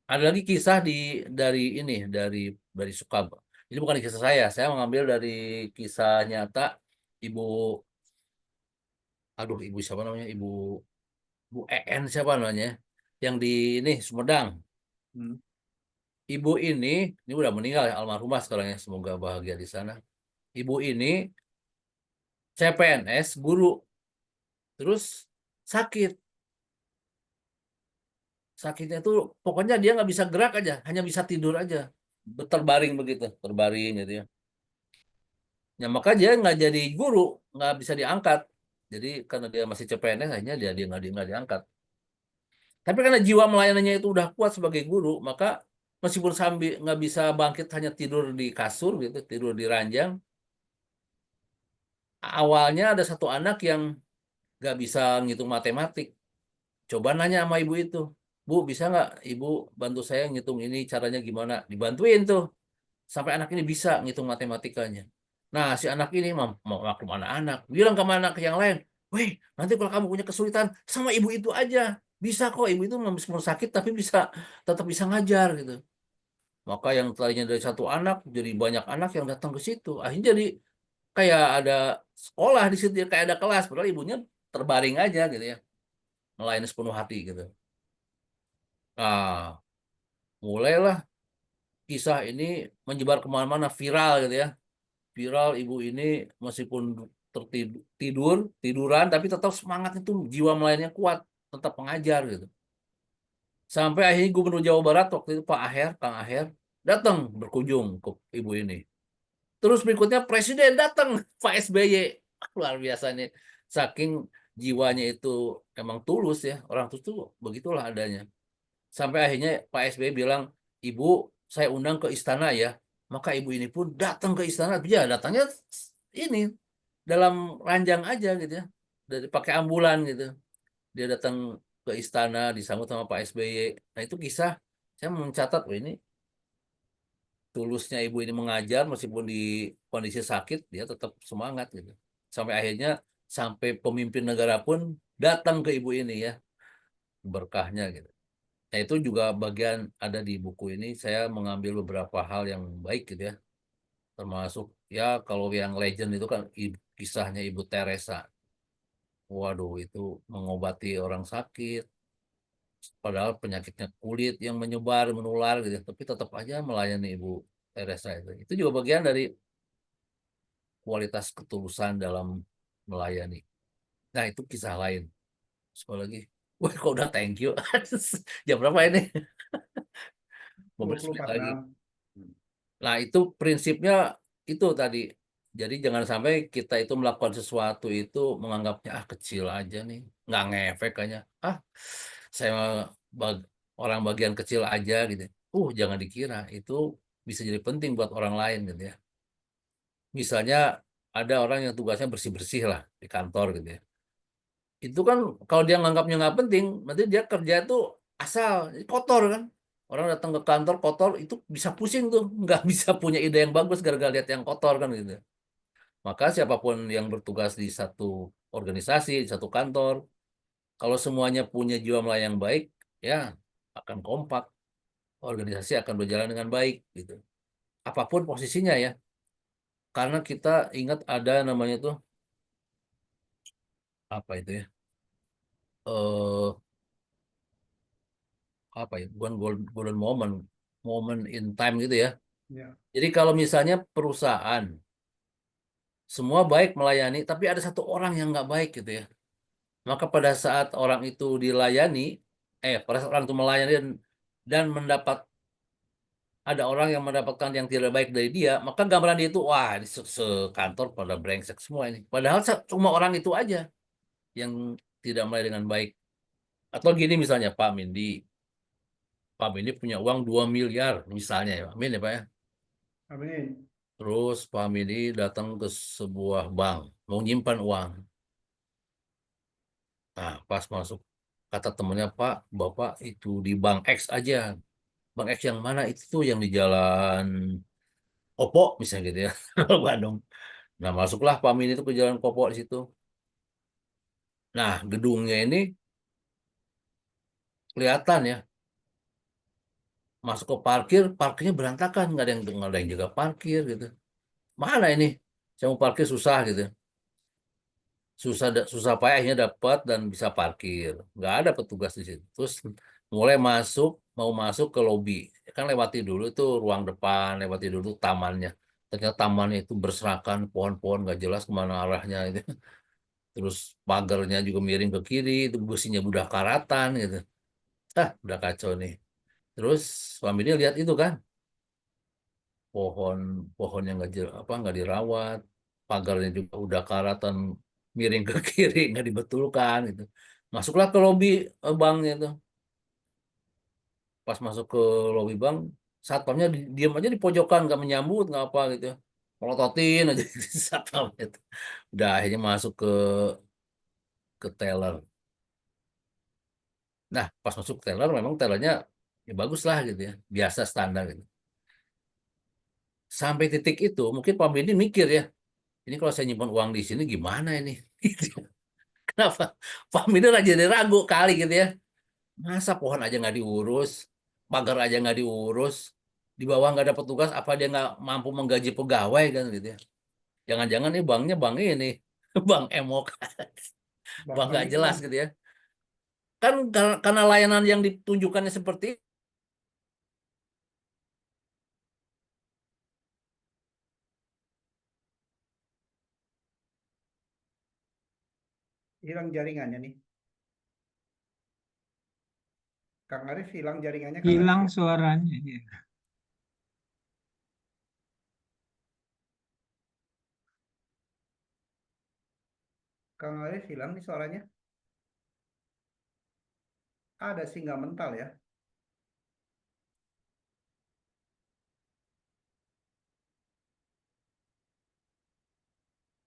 [SPEAKER 2] Ada lagi kisah dari ini dari Sukab. Ini bukan kisah saya mengambil dari kisah nyata Ibu aduh Ibu siapa namanya? Ibu siapa namanya? Yang di ini Sumedang.
[SPEAKER 1] Hmm.
[SPEAKER 2] Ibu ini udah meninggal ya almarhumah sekarang ya semoga bahagia di sana. Ibu ini CPNS guru terus sakit sakitnya tuh pokoknya dia nggak bisa gerak aja hanya bisa tidur aja terbaring begitu terbaring gitu ya ya maka dia nggak jadi guru nggak bisa diangkat jadi karena dia masih CPNS akhirnya dia nggak diangkat tapi karena jiwa melayanannya itu udah kuat sebagai guru maka meskipun sambil nggak bisa bangkit hanya tidur di kasur gitu tidur di ranjang awalnya ada satu anak yang nggak bisa ngitung matematik coba nanya sama ibu itu Bu bisa nggak ibu bantu saya ngitung ini caranya gimana dibantuin tuh sampai anak ini bisa ngitung matematikanya. Nah, si anak ini mau maklum anak-anak, bilang ke anak yang lain, weh, nanti kalau kamu punya kesulitan, sama ibu itu aja. Bisa kok, ibu itu meskipun sakit, tapi bisa tetap bisa ngajar gitu. Maka yang tadinya dari satu anak, jadi banyak anak yang datang ke situ. Akhirnya jadi kayak ada sekolah di situ, kayak ada kelas. Padahal ibunya terbaring aja gitu ya, melayani sepenuh hati gitu. Nah, mulailah kisah ini menyebar kemana-mana, viral gitu ya. Viral ibu ini meskipun tiduran tapi tetap semangat itu jiwa melayaninya kuat, tetap mengajar gitu. Sampai akhirnya Gubernur Jawa Barat waktu itu Pak Aher, Kang Aher datang berkunjung ke ibu ini. Terus berikutnya Presiden datang, Pak SBY. Luar biasa nih, saking jiwanya itu emang tulus ya, orang tulus tuh begitulah adanya. Sampai akhirnya Pak SBY bilang, Ibu, saya undang ke istana ya. Maka ibu ini pun datang ke istana. Ya, datangnya ini dalam ranjang aja gitu ya. Dari pakai ambulan gitu. Dia datang ke istana disambut sama Pak SBY. Nah, itu kisah saya mencatat, oh, ini tulusnya ibu ini mengajar meskipun di kondisi sakit, dia tetap semangat gitu. Sampai akhirnya sampai pemimpin negara pun datang ke ibu ini ya, berkahnya gitu. Nah, itu juga bagian ada di buku ini. Saya mengambil beberapa hal yang baik gitu ya. Termasuk ya kalau yang legend itu kan kisahnya Ibu Teresa. Waduh, itu mengobati orang sakit. Padahal penyakitnya kulit yang menyebar, menular gitu. Tapi tetap aja melayani Ibu Teresa itu. Itu juga bagian dari kualitas ketulusan dalam melayani. Nah, itu kisah lain. Sekali lagi. Wah, kok udah thank you. Jam berapa ini? Mau
[SPEAKER 1] 24
[SPEAKER 2] lagi.
[SPEAKER 1] jam.
[SPEAKER 2] Nah, itu prinsipnya itu tadi. Jadi jangan sampai kita itu melakukan sesuatu itu menganggapnya kecil aja nih, nggak ngefek kayaknya. Ah, saya bag- orang bagian kecil aja gitu. Jangan dikira itu bisa jadi penting buat orang lain gitu ya. Misalnya ada orang yang tugasnya bersih-bersih lah di kantor gitu ya. Itu kan kalau dia nganggapnya nggak penting, nanti dia kerja itu asal kotor kan. Orang datang ke kantor kotor itu bisa pusing tuh, nggak bisa punya ide yang bagus gara-gara lihat yang kotor kan gitu. Maka siapapun yang bertugas di satu organisasi, di satu kantor, kalau semuanya punya jiwa melayani yang baik, ya akan kompak, organisasi akan berjalan dengan baik gitu. Apapun posisinya ya, karena kita ingat ada namanya tuh apa itu ya? Eh apa ya? Bukan golden moment, moment in time gitu ya.
[SPEAKER 1] Ya.
[SPEAKER 2] Jadi kalau misalnya perusahaan semua baik melayani, tapi ada satu orang yang nggak baik gitu ya. Maka pada saat orang itu dilayani, pada saat orang itu melayani dan mendapat ada orang yang mendapatkan yang tidak baik dari dia, maka gambaran dia itu wah di sekantor pada brengsek semua ini. Padahal cuma orang itu aja yang tidak melayani dengan baik. Atau gini misalnya Pak Mindi punya uang 2 miliar misalnya ya, Amin ya Pak ya.
[SPEAKER 1] Amin.
[SPEAKER 2] Terus Pak Mindi datang ke sebuah bank mau nyimpan uang. Nah, pas masuk kata temennya Pak, Bapak itu di Bank X aja. Bank X yang mana itu tuh yang di Jalan Kopo misalnya gitu ya. Bandung. Nah, masuklah Pak Min itu ke Jalan Kopo di situ. Nah, gedungnya ini kelihatan ya. Masuk ke parkir, parkirnya berantakan, nggak ada yang jaga parkir gitu. Mana ini? Saya mau parkir susah gitu. Susah payahnya dapat dan bisa parkir. Nggak ada petugas di situ. Terus mulai mau masuk ke lobi. Kan lewati dulu itu ruang depan, lewati dulu tamannya. Ternyata tamannya itu berserakan, pohon-pohon nggak jelas kemana arahnya itu. Terus pagarnya juga miring ke kiri, itu besinya udah karatan gitu. Udah kacau nih. Terus suaminya lihat itu kan, pohon pohon yang nggak dirawat, pagarnya juga udah karatan, miring ke kiri, nggak dibetulkan gitu. Masuklah ke lobi banknya tuh. Pas masuk ke lobi bank, satpamnya diam aja di pojokan, nggak menyambut, nggak apa gitu. Melototin aja satpamnya tuh. Udah akhirnya masuk ke teller. Nah, pas masuk teller memang tellernya ya bagus lah gitu ya, biasa standar gitu. Sampai titik itu mungkin Pak Bedi mikir ya, ini kalau saya nyimpan uang di sini gimana ini? Kenapa? Pak Minder aja jadi ragu kali gitu ya. Masa pohon aja nggak diurus, pagar aja nggak diurus, di bawah nggak ada petugas, apa dia nggak mampu menggaji pegawai kan gitu ya? Jangan-jangan nih banknya bank ini, bank emok, bank
[SPEAKER 1] Bank-bank
[SPEAKER 2] nggak jelas
[SPEAKER 1] iklan.
[SPEAKER 2] gitu ya. Kan karena layanan yang ditunjukkannya seperti
[SPEAKER 1] Hilang jaringannya nih. Kang Arif hilang jaringannya Kang Arif
[SPEAKER 3] Hilang
[SPEAKER 1] ya.
[SPEAKER 3] suaranya. Ya.
[SPEAKER 1] Kang Arif hilang nih suaranya. Ada sih nggak mental ya.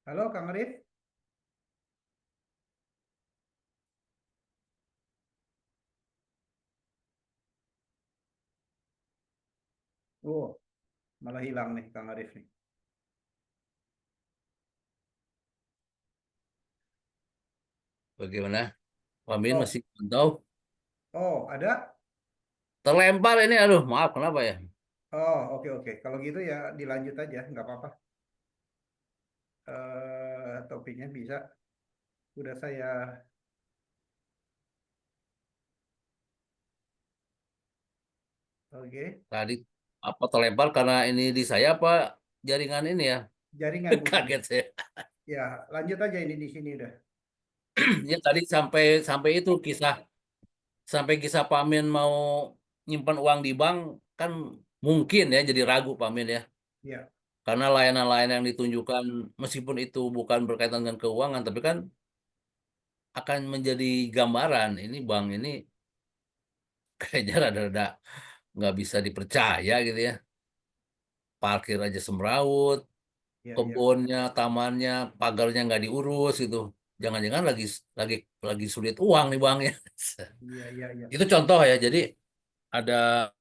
[SPEAKER 1] Halo Kang Arif. Oh, malah hilang nih Kang Arif nih.
[SPEAKER 2] bagaimana? Pak Min
[SPEAKER 1] Oh,
[SPEAKER 2] masih tahu?
[SPEAKER 1] oh ada.
[SPEAKER 2] Terlempar ini, aduh maaf kenapa ya?
[SPEAKER 1] Oh, oke oke. Kalau gitu ya dilanjut aja, nggak apa-apa. Topiknya bisa. Udah saya. Oke.
[SPEAKER 2] Tadi apa terlempar karena ini di saya apa jaringan ini ya?
[SPEAKER 1] Jaringan mungkin.
[SPEAKER 2] Kaget saya.
[SPEAKER 1] Ya, lanjut aja ini di sini udah.
[SPEAKER 2] Ya tadi sampai sampai itu kisah Pak Min mau nyimpan uang di bank kan mungkin ya jadi ragu Pak Min ya.
[SPEAKER 1] Ya,
[SPEAKER 2] Karena layanan-layanan yang ditunjukkan meskipun itu bukan berkaitan dengan keuangan tapi kan akan menjadi gambaran ini bank ini kayaknya rada-rada nggak bisa dipercaya gitu ya. Parkir aja semrawut,
[SPEAKER 1] ya, ya,
[SPEAKER 2] kebunnya, tamannya, pagarnya nggak diurus gitu. Jangan-jangan lagi lagi sulit uang nih banknya.
[SPEAKER 1] iya, iya, iya.
[SPEAKER 2] Itu contoh ya. Jadi ada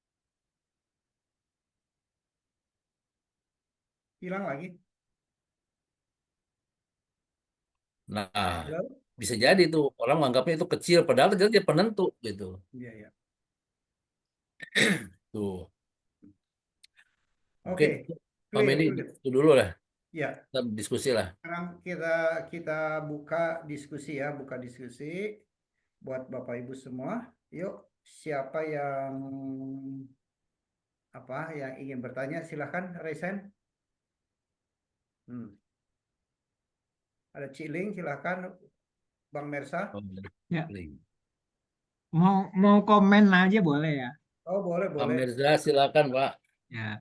[SPEAKER 1] Hilang lagi.
[SPEAKER 2] nah
[SPEAKER 1] Halo?
[SPEAKER 2] bisa jadi tuh orang menganggapnya itu kecil padahal dia penentu gitu.
[SPEAKER 1] Iya, iya.
[SPEAKER 2] Tuh. Mungkin
[SPEAKER 1] Oke,
[SPEAKER 2] Pak
[SPEAKER 1] clear,
[SPEAKER 2] Medi
[SPEAKER 1] clear.
[SPEAKER 2] itu dulu lah.
[SPEAKER 1] Ya,
[SPEAKER 2] Kita diskusi lah.
[SPEAKER 1] sekarang kita kita buka diskusi ya, buka diskusi buat Bapak Ibu semua. Yuk, siapa yang yang ingin bertanya silahkan Resen. Hmm. Ada Ciling silahkan Bang Mersa.
[SPEAKER 2] Oh,
[SPEAKER 3] Ya,
[SPEAKER 2] link.
[SPEAKER 3] mau mau komen aja boleh ya.
[SPEAKER 1] Oh boleh
[SPEAKER 2] Pak
[SPEAKER 1] boleh.
[SPEAKER 2] Mirza silakan Pak.
[SPEAKER 3] Ya,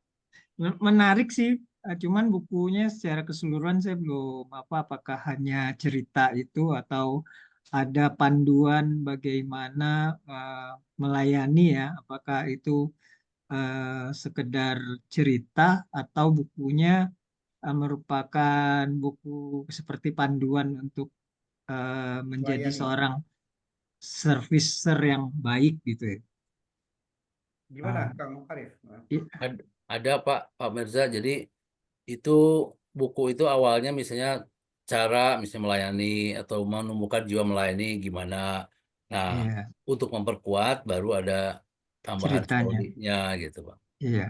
[SPEAKER 3] menarik sih. Cuman bukunya secara keseluruhan saya belum apakah hanya cerita itu atau ada panduan bagaimana eh, melayani ya. Apakah itu sekedar cerita atau bukunya merupakan buku seperti panduan untuk menjadi
[SPEAKER 1] Layani.
[SPEAKER 3] seorang servicer yang baik gitu ya.
[SPEAKER 1] Gimana
[SPEAKER 3] Ah,
[SPEAKER 1] Kang Arif? Nah,
[SPEAKER 3] i-
[SPEAKER 2] Ada Pak Mirza. Jadi itu buku itu awalnya misalnya cara misalnya melayani atau menumbuhkan jiwa melayani gimana. Nah,
[SPEAKER 3] Iya,
[SPEAKER 2] untuk memperkuat baru ada tambahan
[SPEAKER 3] ceritanya.
[SPEAKER 2] story-nya gitu Pak.
[SPEAKER 3] Iya.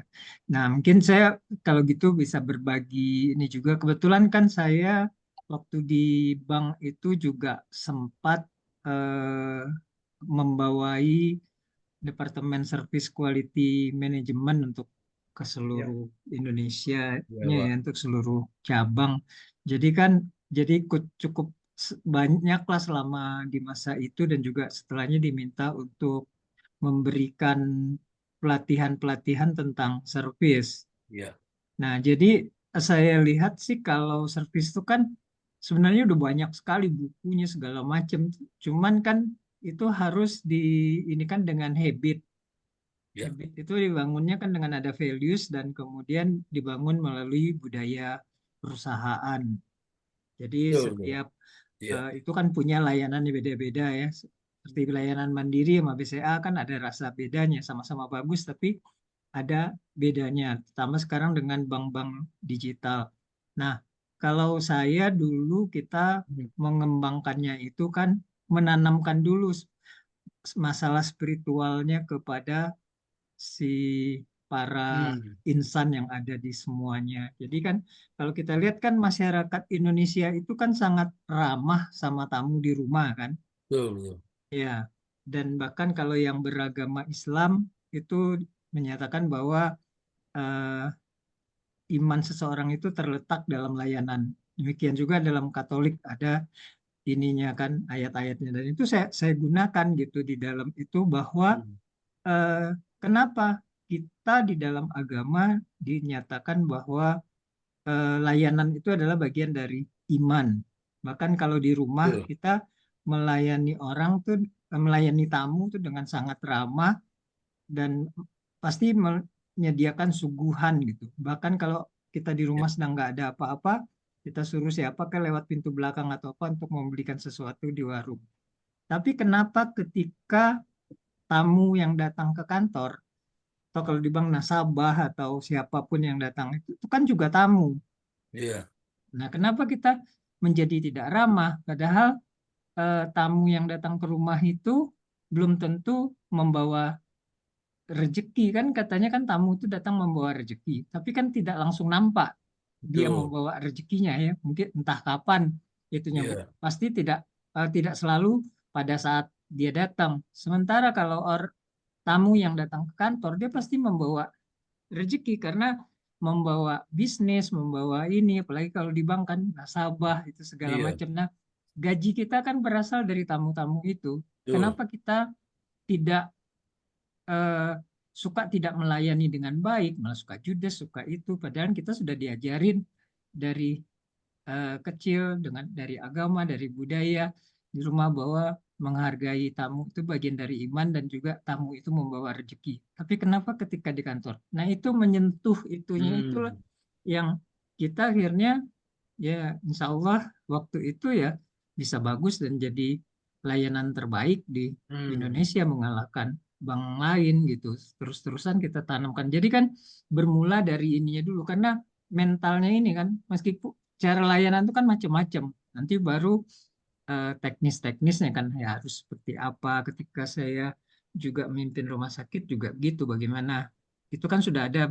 [SPEAKER 3] Nah, mungkin saya kalau gitu bisa berbagi ini juga. Kebetulan kan saya waktu di bank itu juga sempat eh, membawai Departemen Service Quality Management untuk ke
[SPEAKER 1] ya,
[SPEAKER 3] seluruh Indonesia
[SPEAKER 2] Iya
[SPEAKER 3] ya,
[SPEAKER 2] Pak.
[SPEAKER 3] untuk seluruh cabang. Jadi kan cukup banyak lah selama di masa itu dan juga setelahnya diminta untuk memberikan pelatihan-pelatihan tentang service.
[SPEAKER 2] Iya.
[SPEAKER 3] Nah, jadi saya lihat sih kalau service itu kan sebenarnya udah banyak sekali bukunya segala macam. Cuman kan itu harus di ini kan dengan habit.
[SPEAKER 2] Iya.
[SPEAKER 3] Habit itu dibangunnya kan dengan ada values dan kemudian dibangun melalui budaya perusahaan. Jadi
[SPEAKER 2] Betul, betul.
[SPEAKER 3] setiap
[SPEAKER 2] Iya.
[SPEAKER 3] itu kan punya layanan yang beda-beda ya. Seperti layanan Mandiri sama BCA kan ada rasa bedanya, sama-sama bagus tapi ada bedanya. Terutama sekarang dengan bank-bank digital. Nah, kalau saya dulu kita mengembangkannya itu kan menanamkan dulu masalah spiritualnya kepada si para
[SPEAKER 2] Hmm,
[SPEAKER 3] insan yang ada di semuanya. Jadi kan kalau kita lihat kan masyarakat Indonesia itu kan sangat ramah sama tamu di rumah kan.
[SPEAKER 2] betul, betul.
[SPEAKER 3] Ya, dan bahkan kalau yang beragama Islam itu menyatakan bahwa eh, iman seseorang itu terletak dalam layanan. Demikian juga dalam Katolik ada ininya kan ayat-ayatnya, dan itu saya gunakan gitu di dalam itu bahwa
[SPEAKER 2] Hmm,
[SPEAKER 3] eh, kenapa kita di dalam agama dinyatakan bahwa layanan itu adalah bagian dari iman. Bahkan kalau di rumah
[SPEAKER 2] betul.
[SPEAKER 3] kita melayani orang tuh, melayani tamu tuh dengan sangat ramah dan pasti menyediakan suguhan gitu. Bahkan kalau kita di
[SPEAKER 2] Ya,
[SPEAKER 3] rumah sedang nggak ada apa-apa, kita suruh siapa ke lewat pintu belakang atau apa untuk membelikan sesuatu di warung. Tapi kenapa ketika tamu yang datang ke kantor, atau kalau di bank nasabah atau siapapun yang datang itu kan juga tamu.
[SPEAKER 2] iya,
[SPEAKER 3] Nah, kenapa kita menjadi tidak ramah? Padahal tamu yang datang ke rumah itu belum tentu membawa rezeki kan, katanya kan tamu itu datang membawa rezeki, tapi kan tidak langsung nampak dia
[SPEAKER 2] betul.
[SPEAKER 3] membawa rezekinya ya. Mungkin entah kapan itunya, Bu.
[SPEAKER 2] Iya,
[SPEAKER 3] Pasti tidak selalu pada saat dia datang. Sementara kalau tamu yang datang ke kantor dia pasti membawa rezeki karena membawa bisnis, membawa ini, apalagi kalau di bank kan nasabah itu segala
[SPEAKER 2] iya,
[SPEAKER 3] macam. Nah, gaji kita kan berasal dari tamu-tamu itu.
[SPEAKER 2] betul.
[SPEAKER 3] Kenapa kita tidak eh, suka tidak melayani dengan baik, malah suka judes, suka itu, padahal kita sudah diajarin dari kecil dengan dari agama, dari budaya di rumah bahwa menghargai tamu itu bagian dari iman dan juga tamu itu membawa rezeki. Tapi kenapa ketika di kantor? Nah, itu menyentuh itunya itulah
[SPEAKER 2] Hmm,
[SPEAKER 3] yang kita akhirnya ya insya Allah waktu itu ya bisa bagus dan jadi layanan terbaik di
[SPEAKER 2] hmm,
[SPEAKER 3] Indonesia mengalahkan bank lain gitu. Terus-terusan kita tanamkan. Jadi kan bermula dari ininya dulu karena mentalnya ini kan meskipun cara layanan itu kan macam-macam. Nanti baru teknis-teknisnya kan ya harus seperti apa ketika saya juga memimpin rumah sakit juga gitu bagaimana itu kan sudah ada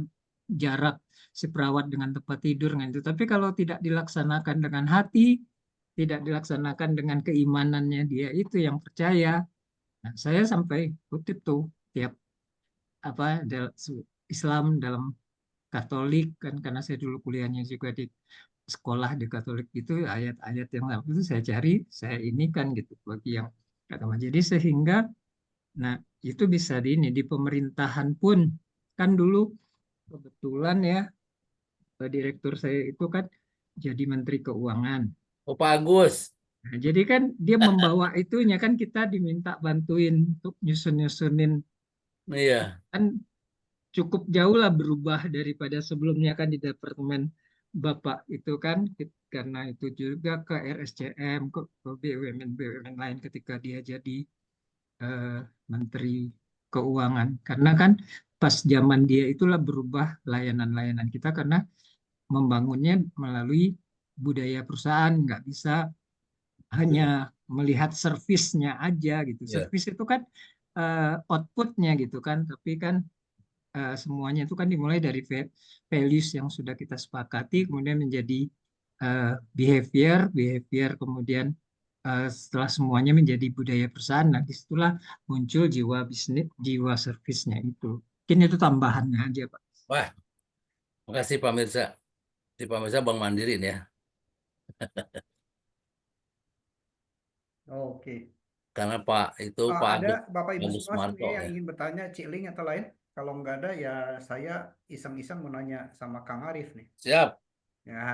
[SPEAKER 3] jarak si perawat dengan tempat tidur dengan itu, tapi kalau tidak dilaksanakan dengan hati, tidak dilaksanakan dengan keimanannya dia itu yang percaya. Nah, saya sampai kutip tuh tiap apa Islam dalam Katolik kan karena saya dulu kuliahnya juga di sekolah di Katolik itu ayat-ayat yang lama itu saya cari, saya ini kan gitu bagi yang agama. Jadi sehingga nah itu bisa di ini di pemerintahan pun kan dulu kebetulan ya direktur saya itu kan jadi Menteri Keuangan.
[SPEAKER 2] oh Pak Agus.
[SPEAKER 3] Nah, jadi kan dia membawa itunya kan kita diminta bantuin untuk nyusun-nyusunin
[SPEAKER 2] Iya,
[SPEAKER 3] kan cukup jauh lah berubah daripada sebelumnya kan di departemen Bapak itu kan karena itu juga ke RSCM ke BUMN lain ketika dia jadi eh, Menteri Keuangan karena kan pas zaman dia itulah berubah layanan-layanan kita karena membangunnya melalui budaya perusahaan nggak bisa hanya
[SPEAKER 2] betul.
[SPEAKER 3] melihat servisnya aja gitu.
[SPEAKER 2] Iya,
[SPEAKER 3] Servis itu kan outputnya gitu kan, tapi kan semuanya itu kan dimulai dari values yang sudah kita sepakati, kemudian menjadi behavior, behavior kemudian setelah semuanya menjadi budaya perusahaan, nah disitulah muncul jiwa bisnis, jiwa servisnya itu. Mungkin itu tambahannya aja, Pak.
[SPEAKER 2] wah, makasih Pak Mirza. Si Pak Mirza Bang Mandiri nih ya.
[SPEAKER 1] Oke.
[SPEAKER 2] Karena Pak itu Pak
[SPEAKER 1] Ada
[SPEAKER 2] Agus,
[SPEAKER 1] Bapak Ibu
[SPEAKER 2] Agus
[SPEAKER 1] semua
[SPEAKER 2] Marto
[SPEAKER 1] sebenarnya yang
[SPEAKER 2] ya.
[SPEAKER 1] ingin bertanya, Cik Ling atau lain? Kalau nggak ada ya saya iseng-iseng mau nanya sama Kang Arif nih.
[SPEAKER 2] Siap.
[SPEAKER 1] Ya,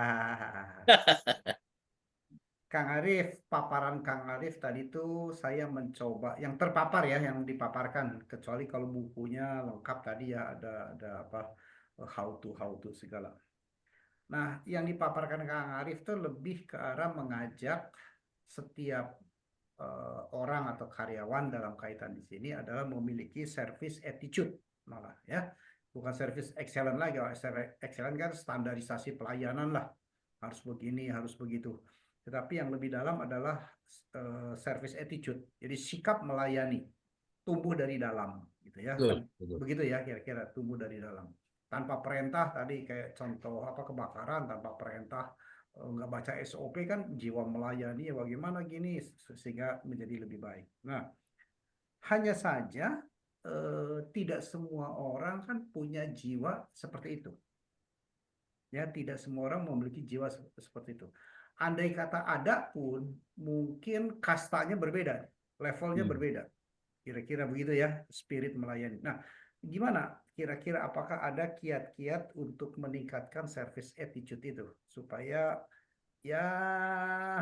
[SPEAKER 1] Kang Arif, paparan Kang Arif tadi tuh saya mencoba yang terpapar ya, yang dipaparkan. Kecuali kalau bukunya lengkap tadi ya ada apa how to segala. Nah, yang dipaparkan Kang Arif tuh lebih ke arah mengajak setiap orang atau karyawan dalam kaitan di sini adalah memiliki service attitude malah ya. Bukan service excellent lagi. Kalau excellent kan standarisasi pelayanan lah. harus begini, harus begitu. Tetapi yang lebih dalam adalah service attitude. Jadi sikap melayani, tumbuh dari dalam, gitu ya.
[SPEAKER 2] Betul,
[SPEAKER 1] Kan
[SPEAKER 2] betul.
[SPEAKER 1] begitu ya kira-kira tumbuh dari dalam. Tanpa perintah tadi kayak contoh apa kebakaran tanpa perintah nggak baca SOP kan jiwa melayani ya bagaimana gini sehingga menjadi lebih baik. Nah, hanya saja tidak semua orang kan punya jiwa seperti itu. Ya, tidak semua orang memiliki jiwa seperti itu. Andai kata ada pun, mungkin kastanya berbeda, levelnya
[SPEAKER 2] Hmm.
[SPEAKER 1] berbeda. Kira-kira begitu ya, spirit melayani. Nah, gimana? Kira-kira apakah ada kiat-kiat untuk meningkatkan service attitude itu? Supaya ya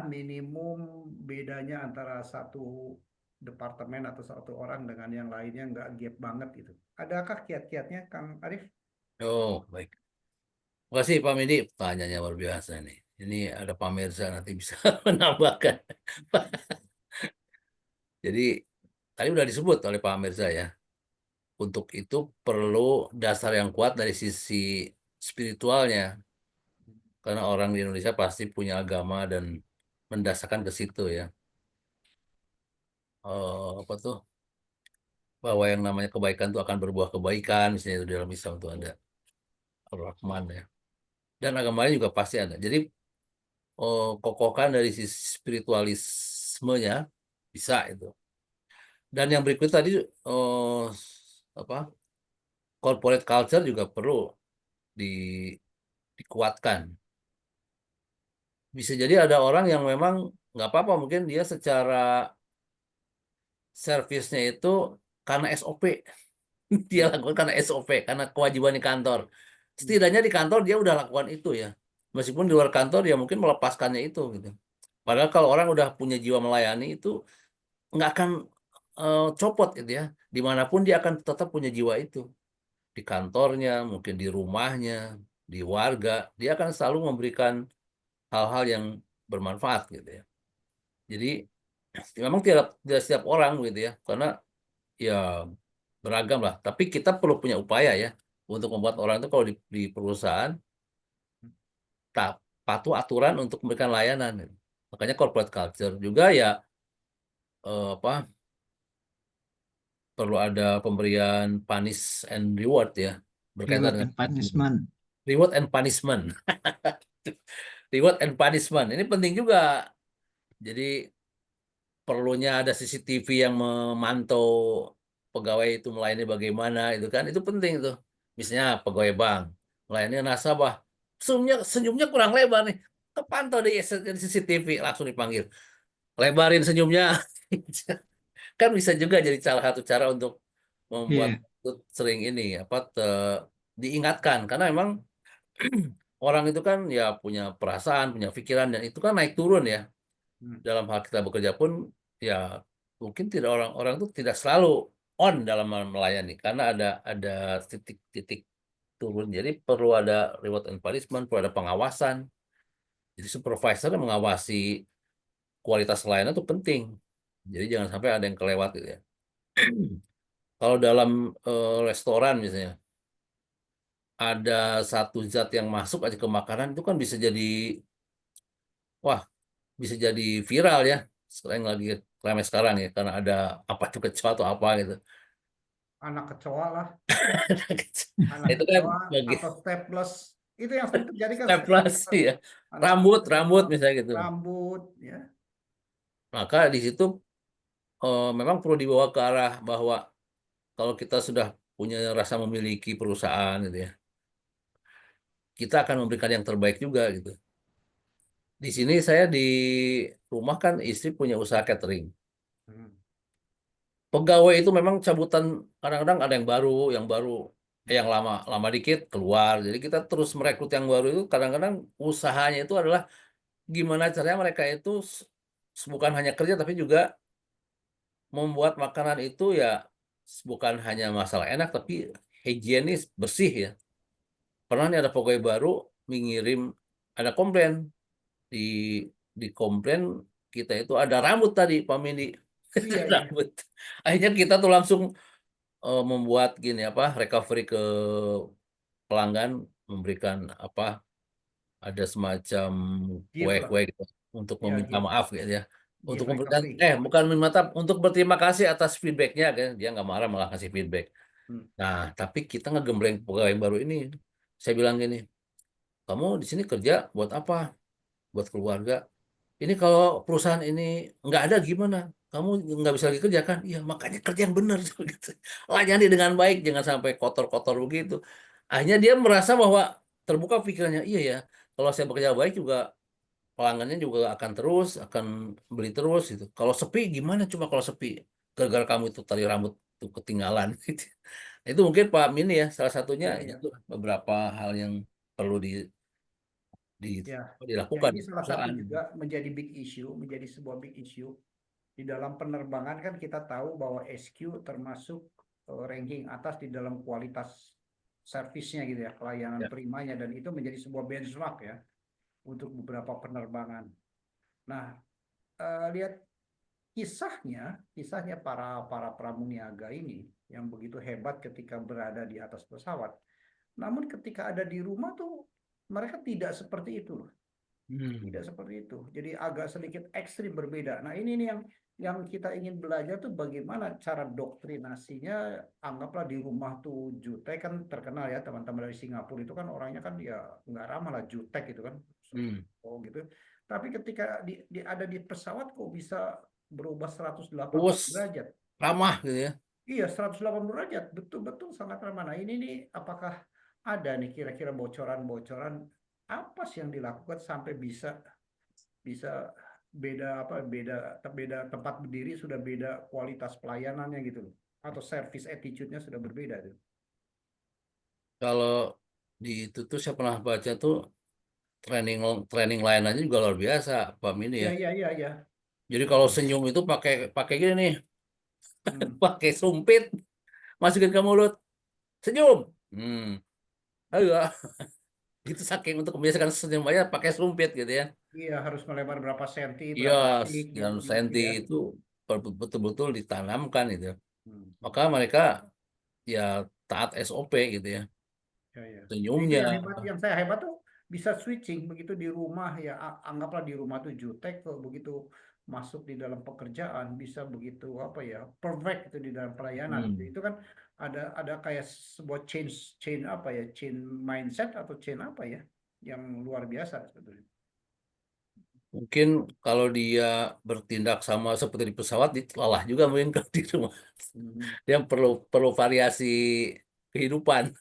[SPEAKER 1] minimum bedanya antara satu departemen atau satu orang dengan yang lainnya nggak gap banget gitu. Adakah kiat-kiatnya, Kang Arif?
[SPEAKER 2] Oh, baik. Terima kasih Pak Medi, pertanyaannya luar biasa nih. Ini ada Pak Mirza nanti bisa menambahkan. Jadi tadi udah disebut oleh Pak Mirza ya. Untuk itu perlu dasar yang kuat dari sisi spiritualnya. Karena orang di Indonesia pasti punya agama dan mendasarkan ke situ ya. Apa tuh? Bahwa yang namanya kebaikan itu akan berbuah kebaikan, misalnya itu dalam Islam itu ada Ar-Rahman ya. Dan agamanya juga pasti ada. Jadi kokohkan dari sisi spiritualismenya bisa itu. Dan yang berikut tadi apa corporate culture juga perlu di, dikuatkan. Bisa jadi ada orang yang memang nggak apa-apa mungkin dia secara servisnya itu karena SOP. Dia
[SPEAKER 1] Hmm,
[SPEAKER 2] lakukan karena SOP, karena kewajiban di kantor.
[SPEAKER 1] hmm,
[SPEAKER 2] Setidaknya di kantor dia udah lakukan itu ya. Meskipun di luar kantor dia mungkin melepaskannya itu gitu. Padahal kalau orang udah punya jiwa melayani itu nggak akan copot gitu ya. Dimanapun dia akan tetap punya jiwa itu. Di kantornya, mungkin di rumahnya, di warga, dia akan selalu memberikan hal-hal yang bermanfaat gitu ya. Jadi memang tidak tidak setiap orang gitu ya, karena ya beragam lah. Tapi kita perlu punya upaya ya untuk membuat orang itu kalau di perusahaan tak patuh aturan untuk memberikan layanan. Gitu. Makanya corporate culture juga ya apa perlu ada pemberian punish and reward ya berkaitan
[SPEAKER 3] Reward
[SPEAKER 2] dengan
[SPEAKER 3] and punishment.
[SPEAKER 2] reward and punishment. Reward and punishment ini penting juga. Jadi perlunya ada CCTV yang memantau pegawai itu melayani bagaimana itu kan itu penting tuh. Misalnya pegawai bank melayani nasabah senyumnya kurang lebar nih. Kepantau di CCTV langsung dipanggil. Lebarin senyumnya. Kan bisa juga jadi salah satu cara untuk membuat
[SPEAKER 3] Iya,
[SPEAKER 2] itu sering ini apa diingatkan karena memang orang itu kan ya punya perasaan, punya pikiran dan itu kan naik turun ya.
[SPEAKER 1] hmm.
[SPEAKER 2] Dalam hal kita bekerja pun ya mungkin tidak orang-orang itu tidak selalu on dalam melayani karena ada titik-titik turun. Jadi perlu ada reward and punishment, perlu ada pengawasan. Jadi supervisor yang mengawasi kualitas layanan itu penting. Jadi jangan sampai ada yang kelewat gitu ya. Kalau dalam restoran misalnya ada satu zat yang masuk aja ke makanan itu kan bisa jadi wah bisa jadi viral ya. Selain lagi ramai sekarang ya karena ada apa tuh kecoa atau apa gitu.
[SPEAKER 1] Anak kecoa lah, anak
[SPEAKER 2] Itu kan
[SPEAKER 1] kecoa
[SPEAKER 2] bagi
[SPEAKER 1] atau staples itu yang sering terjadi kan
[SPEAKER 2] staples ya.
[SPEAKER 1] anak
[SPEAKER 2] Rambut
[SPEAKER 1] staples,
[SPEAKER 2] misalnya gitu.
[SPEAKER 1] rambut ya.
[SPEAKER 2] Maka di situ memang perlu dibawa ke arah bahwa kalau kita sudah punya rasa memiliki perusahaan gitu ya, kita akan memberikan yang terbaik juga gitu. Di sini saya di rumah kan istri punya usaha catering.
[SPEAKER 1] Hmm,
[SPEAKER 2] Pegawai itu memang cabutan kadang-kadang ada yang baru
[SPEAKER 1] hmm.
[SPEAKER 2] yang lama lama dikit keluar. Jadi kita terus merekrut yang baru itu kadang-kadang usahanya itu adalah gimana caranya mereka itu bukan hanya kerja tapi juga membuat makanan itu ya bukan hanya masalah enak tapi higienis bersih ya. Pernah nih ada pegawai baru mengirim ada komplain di di komplain kita itu ada rambut tadi Pak Mindi
[SPEAKER 1] Iya iya.
[SPEAKER 2] rambut. Akhirnya kita tuh langsung membuat gini apa recovery ke pelanggan memberikan apa ada semacam
[SPEAKER 1] Gift lah,
[SPEAKER 2] kue-kue gitu untuk
[SPEAKER 1] ya
[SPEAKER 2] meminta
[SPEAKER 1] gift,
[SPEAKER 2] maaf gitu ya. Untuk
[SPEAKER 1] gift
[SPEAKER 2] memberikan,
[SPEAKER 1] recovery.
[SPEAKER 2] bukan meminta, untuk berterima kasih atas feedbacknya kan. Dia nggak marah malah kasih feedback.
[SPEAKER 1] Hmm.
[SPEAKER 2] Nah, tapi kita ngegembleng pegawai yang baru ini. Saya bilang gini, kamu di sini kerja buat apa? Buat keluarga. Ini kalau perusahaan ini nggak ada gimana? Kamu nggak bisa lagi kerja kan? Iya, makanya kerja yang benar. Gitu. Layani dengan baik, jangan sampai kotor-kotor begitu. Akhirnya dia merasa bahwa terbuka pikirannya, iya ya, kalau saya bekerja baik juga pelanggannya juga akan terus, akan beli terus gitu. Kalau sepi gimana? Cuma kalau sepi, gara-gara kamu itu tali rambut itu ketinggalan. Gitu. Itu mungkin Pak Min ya, salah satunya
[SPEAKER 1] Ya, ya,
[SPEAKER 2] itu beberapa hal yang perlu di,
[SPEAKER 1] ya, ya.
[SPEAKER 2] dilakukan
[SPEAKER 1] Ini
[SPEAKER 2] di
[SPEAKER 1] salah satu
[SPEAKER 2] perusahaan.
[SPEAKER 1] juga menjadi big issue, menjadi sebuah big issue di dalam penerbangan kan kita tahu bahwa SQ termasuk ranking atas di dalam kualitas servisnya gitu ya, pelayanan
[SPEAKER 2] Ya.
[SPEAKER 1] primanya dan itu menjadi sebuah benchmark ya untuk beberapa penerbangan. Nah, lihat kisahnya para para pramuniaga ini yang begitu hebat ketika berada di atas pesawat. Namun ketika ada di rumah tuh mereka tidak seperti itu loh.
[SPEAKER 2] Hmm.
[SPEAKER 1] Tidak seperti itu. Jadi agak sedikit ekstrim berbeda. Nah, ini nih yang kita ingin belajar tuh bagaimana cara doktrinasinya. Anggaplah di rumah tuh jutek kan terkenal ya, teman-teman dari Singapura itu kan orangnya kan ya nggak ramah lah, jutek gitu kan.
[SPEAKER 2] Hmm.
[SPEAKER 1] Oh gitu. Tapi ketika ada di pesawat kok bisa berubah 180
[SPEAKER 2] Terus
[SPEAKER 1] derajat.
[SPEAKER 2] ramah gitu ya.
[SPEAKER 1] Iya, 180 derajat. Betul-betul sangat ramah. Nah, ini nih apakah ada nih kira-kira bocoran-bocoran apa sih yang dilakukan sampai bisa bisa beda apa beda beda tempat berdiri sudah beda kualitas pelayanannya gitu loh, atau service attitude-nya sudah berbeda tuh.
[SPEAKER 2] Kalau di itu tuh saya pernah baca tuh training training layanannya juga luar biasa, Pak Mini
[SPEAKER 1] Iya,
[SPEAKER 2] ya.
[SPEAKER 1] iya, iya, iya.
[SPEAKER 2] Jadi kalau senyum itu pakai pakai gini nih,
[SPEAKER 1] Hmm.
[SPEAKER 2] pakai sumpit, masukin ke mulut, senyum. Ayo, gitu saking untuk membiasakan senyum aja pakai sumpit gitu ya.
[SPEAKER 1] Iya, harus melebar berapa senti,
[SPEAKER 2] Iya,
[SPEAKER 1] berapa detik
[SPEAKER 2] sekian
[SPEAKER 1] gitu gitu
[SPEAKER 2] senti
[SPEAKER 1] ya.
[SPEAKER 2] itu betul-betul ditanamkan gitu.
[SPEAKER 1] Hmm.
[SPEAKER 2] Maka mereka ya taat SOP gitu ya.
[SPEAKER 1] Ya, ya. Itu
[SPEAKER 2] Senyumnya.
[SPEAKER 1] yang saya hebat tuh bisa switching begitu di rumah ya, anggaplah di rumah tuh jutek kok begitu masuk di dalam pekerjaan bisa begitu apa ya, perfect itu di dalam pelayanan gitu.
[SPEAKER 2] Hmm.
[SPEAKER 1] Itu kan ada kayak sebuah change change apa ya, change mindset atau change apa ya yang luar biasa sebetulnya.
[SPEAKER 2] Mungkin kalau dia bertindak sama seperti di pesawat, lelah juga mungkin kalau di rumah.
[SPEAKER 1] Mhm.
[SPEAKER 2] Dia perlu perlu variasi kehidupan.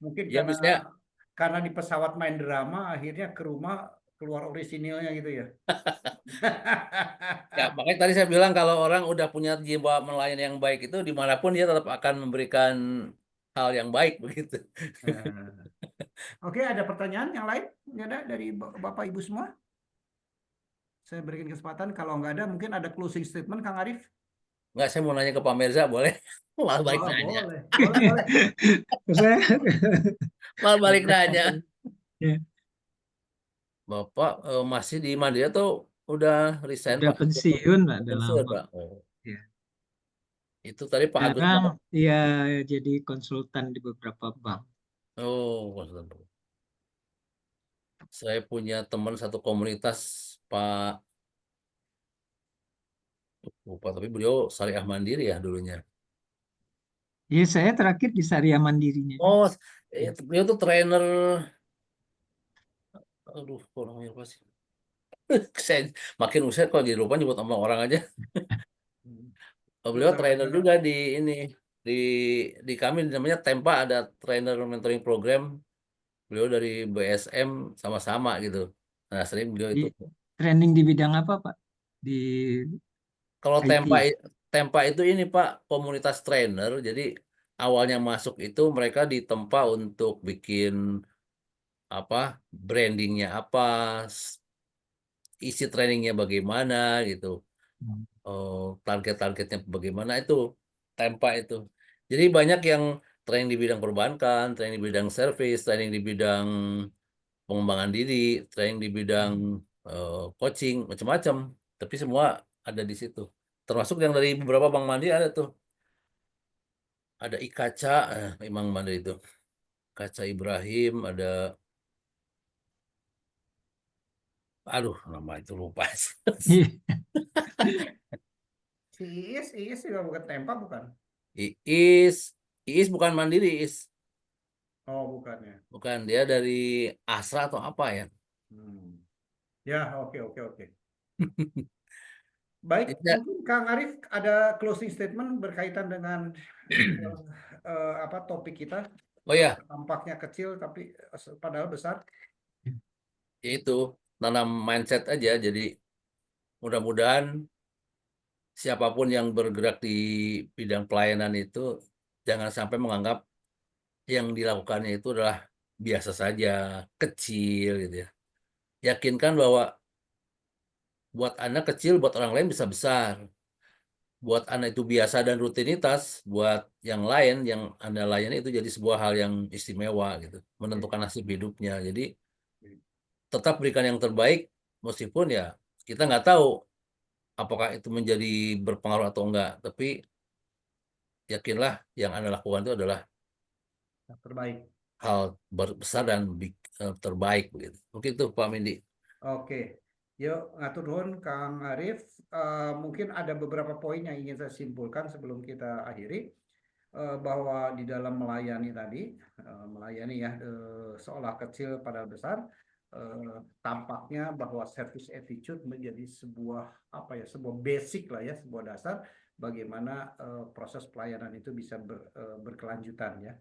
[SPEAKER 1] Mungkin
[SPEAKER 2] Ya misalnya,
[SPEAKER 1] karena di pesawat main drama akhirnya ke rumah keluar orisinilnya gitu ya.
[SPEAKER 2] ya makanya tadi saya bilang kalau orang udah punya jiwa melayani yang baik itu dimanapun dia tetap akan memberikan hal yang baik begitu.
[SPEAKER 1] Nah. Oke, ada pertanyaan yang lain? Nggak ada dari Bapak Ibu semua? Saya berikan kesempatan. Kalau nggak ada, mungkin ada closing statement, Kang Arif.
[SPEAKER 2] Nggak, saya mau nanya ke Pak Mirza, boleh? Malah balik
[SPEAKER 1] Oh,
[SPEAKER 2] nanya.
[SPEAKER 1] boleh, boleh, boleh.
[SPEAKER 3] Saya
[SPEAKER 2] Malah balik nanya.
[SPEAKER 3] boleh. Ya,
[SPEAKER 2] Bapak masih di Mandiri atau udah resign
[SPEAKER 3] udah
[SPEAKER 2] Pak?
[SPEAKER 3] pensiun Pak, udah
[SPEAKER 2] Pensiun
[SPEAKER 3] lama.
[SPEAKER 2] Pak. Oh.
[SPEAKER 3] Ya.
[SPEAKER 2] Itu tadi Pak Agus
[SPEAKER 3] Sekarang
[SPEAKER 2] Pak.
[SPEAKER 3] ya jadi konsultan di beberapa bank.
[SPEAKER 2] Oh, Mas. Saya punya teman satu komunitas Pak, lupa tapi beliau Syariah Mandiri ya dulunya.
[SPEAKER 3] Ya, saya terakhir di Syariah Mandirinya juga.
[SPEAKER 2] Oh, beliau tuh trainer. Aduh, kok namanya apa sih? Saya makin usia kok jadi lupa nyebut sama orang aja.
[SPEAKER 1] Hmm.
[SPEAKER 2] Oh,
[SPEAKER 1] Itu
[SPEAKER 2] beliau trainer
[SPEAKER 1] gara-gara.
[SPEAKER 2] juga di ini di di kami namanya Tempa, ada trainer mentoring program. Beliau dari BSM sama-sama gitu. Nah, sering beliau
[SPEAKER 3] Di
[SPEAKER 2] itu.
[SPEAKER 3] training di bidang apa Pak? Di
[SPEAKER 2] Kalau Tempa
[SPEAKER 3] IT.
[SPEAKER 2] Tempa itu ini Pak, komunitas trainer. Jadi awalnya masuk itu mereka ditempa untuk bikin apa, brandingnya apa, isi trainingnya bagaimana gitu.
[SPEAKER 3] Hmm.
[SPEAKER 2] Oh, target-targetnya bagaimana itu Tempa itu. Jadi banyak yang training di bidang perbankan, training di bidang service, training di bidang pengembangan diri, training di bidang coaching, macam-macam. Tapi semua ada di situ. Termasuk yang dari beberapa bank mandiri ada tuh. Ada IKACA, Imang Mandiri itu. Kaca Ibrahim, ada, aduh nama itu lupa.
[SPEAKER 3] Iya.
[SPEAKER 1] Si Iis juga bukan Tempa bukan?
[SPEAKER 2] Iis, Iis bukan Mandiri, Iis.
[SPEAKER 1] Oh bukan ya.
[SPEAKER 2] Bukan, dia dari Asra atau apa ya.
[SPEAKER 1] Hmm. Ya oke oke oke. Baik,
[SPEAKER 2] Ya,
[SPEAKER 1] mungkin Kang Arif ada closing statement berkaitan dengan apa topik kita.
[SPEAKER 2] oh ya,
[SPEAKER 1] Tampaknya kecil tapi padahal besar.
[SPEAKER 2] itu tanam mindset aja. Jadi mudah-mudahan siapapun yang bergerak di bidang pelayanan itu jangan sampai menganggap yang dilakukannya itu adalah biasa saja, kecil gitu ya. Yakinkan bahwa buat Anda kecil, buat orang lain bisa besar. Buat Anda itu biasa dan rutinitas, buat yang lain yang Anda layani itu jadi sebuah hal yang istimewa gitu, menentukan nasib hidupnya. Jadi tetap berikan yang terbaik, meskipun ya kita nggak tahu apakah itu menjadi berpengaruh atau enggak. Tapi yakinlah yang Anda lakukan itu adalah
[SPEAKER 1] Yang terbaik.
[SPEAKER 2] hal besar dan terbaik begitu. Mungkin itu Pak Mindi.
[SPEAKER 1] Oke, yuk ngatur nuhun Kang Arif. Mungkin ada beberapa poin yang ingin saya simpulkan sebelum kita akhiri. Bahwa di dalam melayani tadi, melayani ya seolah kecil padahal besar, tampaknya bahwa service attitude menjadi sebuah apa ya, sebuah basic lah ya, sebuah dasar bagaimana proses pelayanan itu bisa berkelanjutan ya.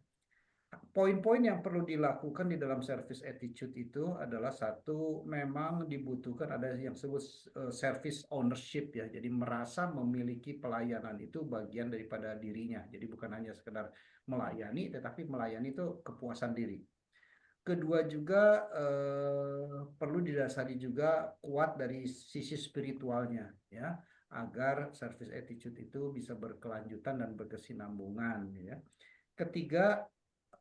[SPEAKER 1] Poin-poin yang perlu dilakukan di dalam service attitude itu adalah satu, memang dibutuhkan ada yang disebut service ownership ya. Jadi merasa memiliki pelayanan itu bagian daripada dirinya. Jadi bukan hanya sekedar melayani, tetapi melayani itu kepuasan diri. Kedua juga perlu didasari juga kuat dari sisi spiritualnya ya, agar service attitude itu bisa berkelanjutan dan berkesinambungan ya. Ketiga,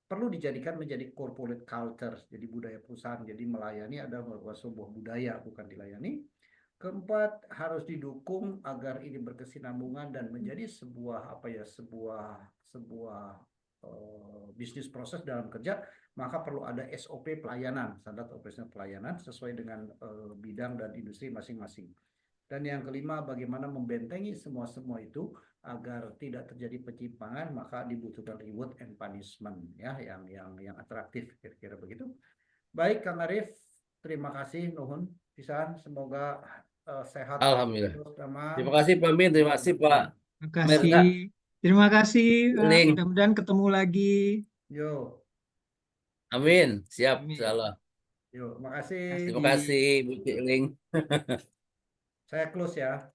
[SPEAKER 1] perlu dijadikan menjadi corporate culture, jadi budaya perusahaan. Jadi melayani adalah merupakan sebuah budaya, bukan dilayani. Keempat, harus didukung agar ini berkesinambungan dan menjadi sebuah apa ya, sebuah bisnis proses dalam kerja. Maka perlu ada SOP pelayanan, standar operasional pelayanan sesuai dengan bidang dan industri masing-masing. Dan yang kelima, bagaimana membentengi semua itu agar tidak terjadi penyimpangan, maka dibutuhkan reward and punishment ya, yang atraktif, kira-kira begitu. Baik Kang Arif, terima kasih nuhun pisan, semoga sehat
[SPEAKER 2] Alhamdulillah.
[SPEAKER 1] terus teman.
[SPEAKER 2] Terima kasih Pak Min, terima kasih Pak
[SPEAKER 3] Terima kasih.
[SPEAKER 2] Merga.
[SPEAKER 3] Terima kasih.
[SPEAKER 2] Link.
[SPEAKER 3] Mudah-mudahan ketemu lagi.
[SPEAKER 1] Yo,
[SPEAKER 2] Amin. Siap,
[SPEAKER 3] Amin.
[SPEAKER 2] salah.
[SPEAKER 1] yo, makasih.
[SPEAKER 2] Terima
[SPEAKER 3] Kasih.
[SPEAKER 2] kasih Bu Link.
[SPEAKER 1] Saya close ya.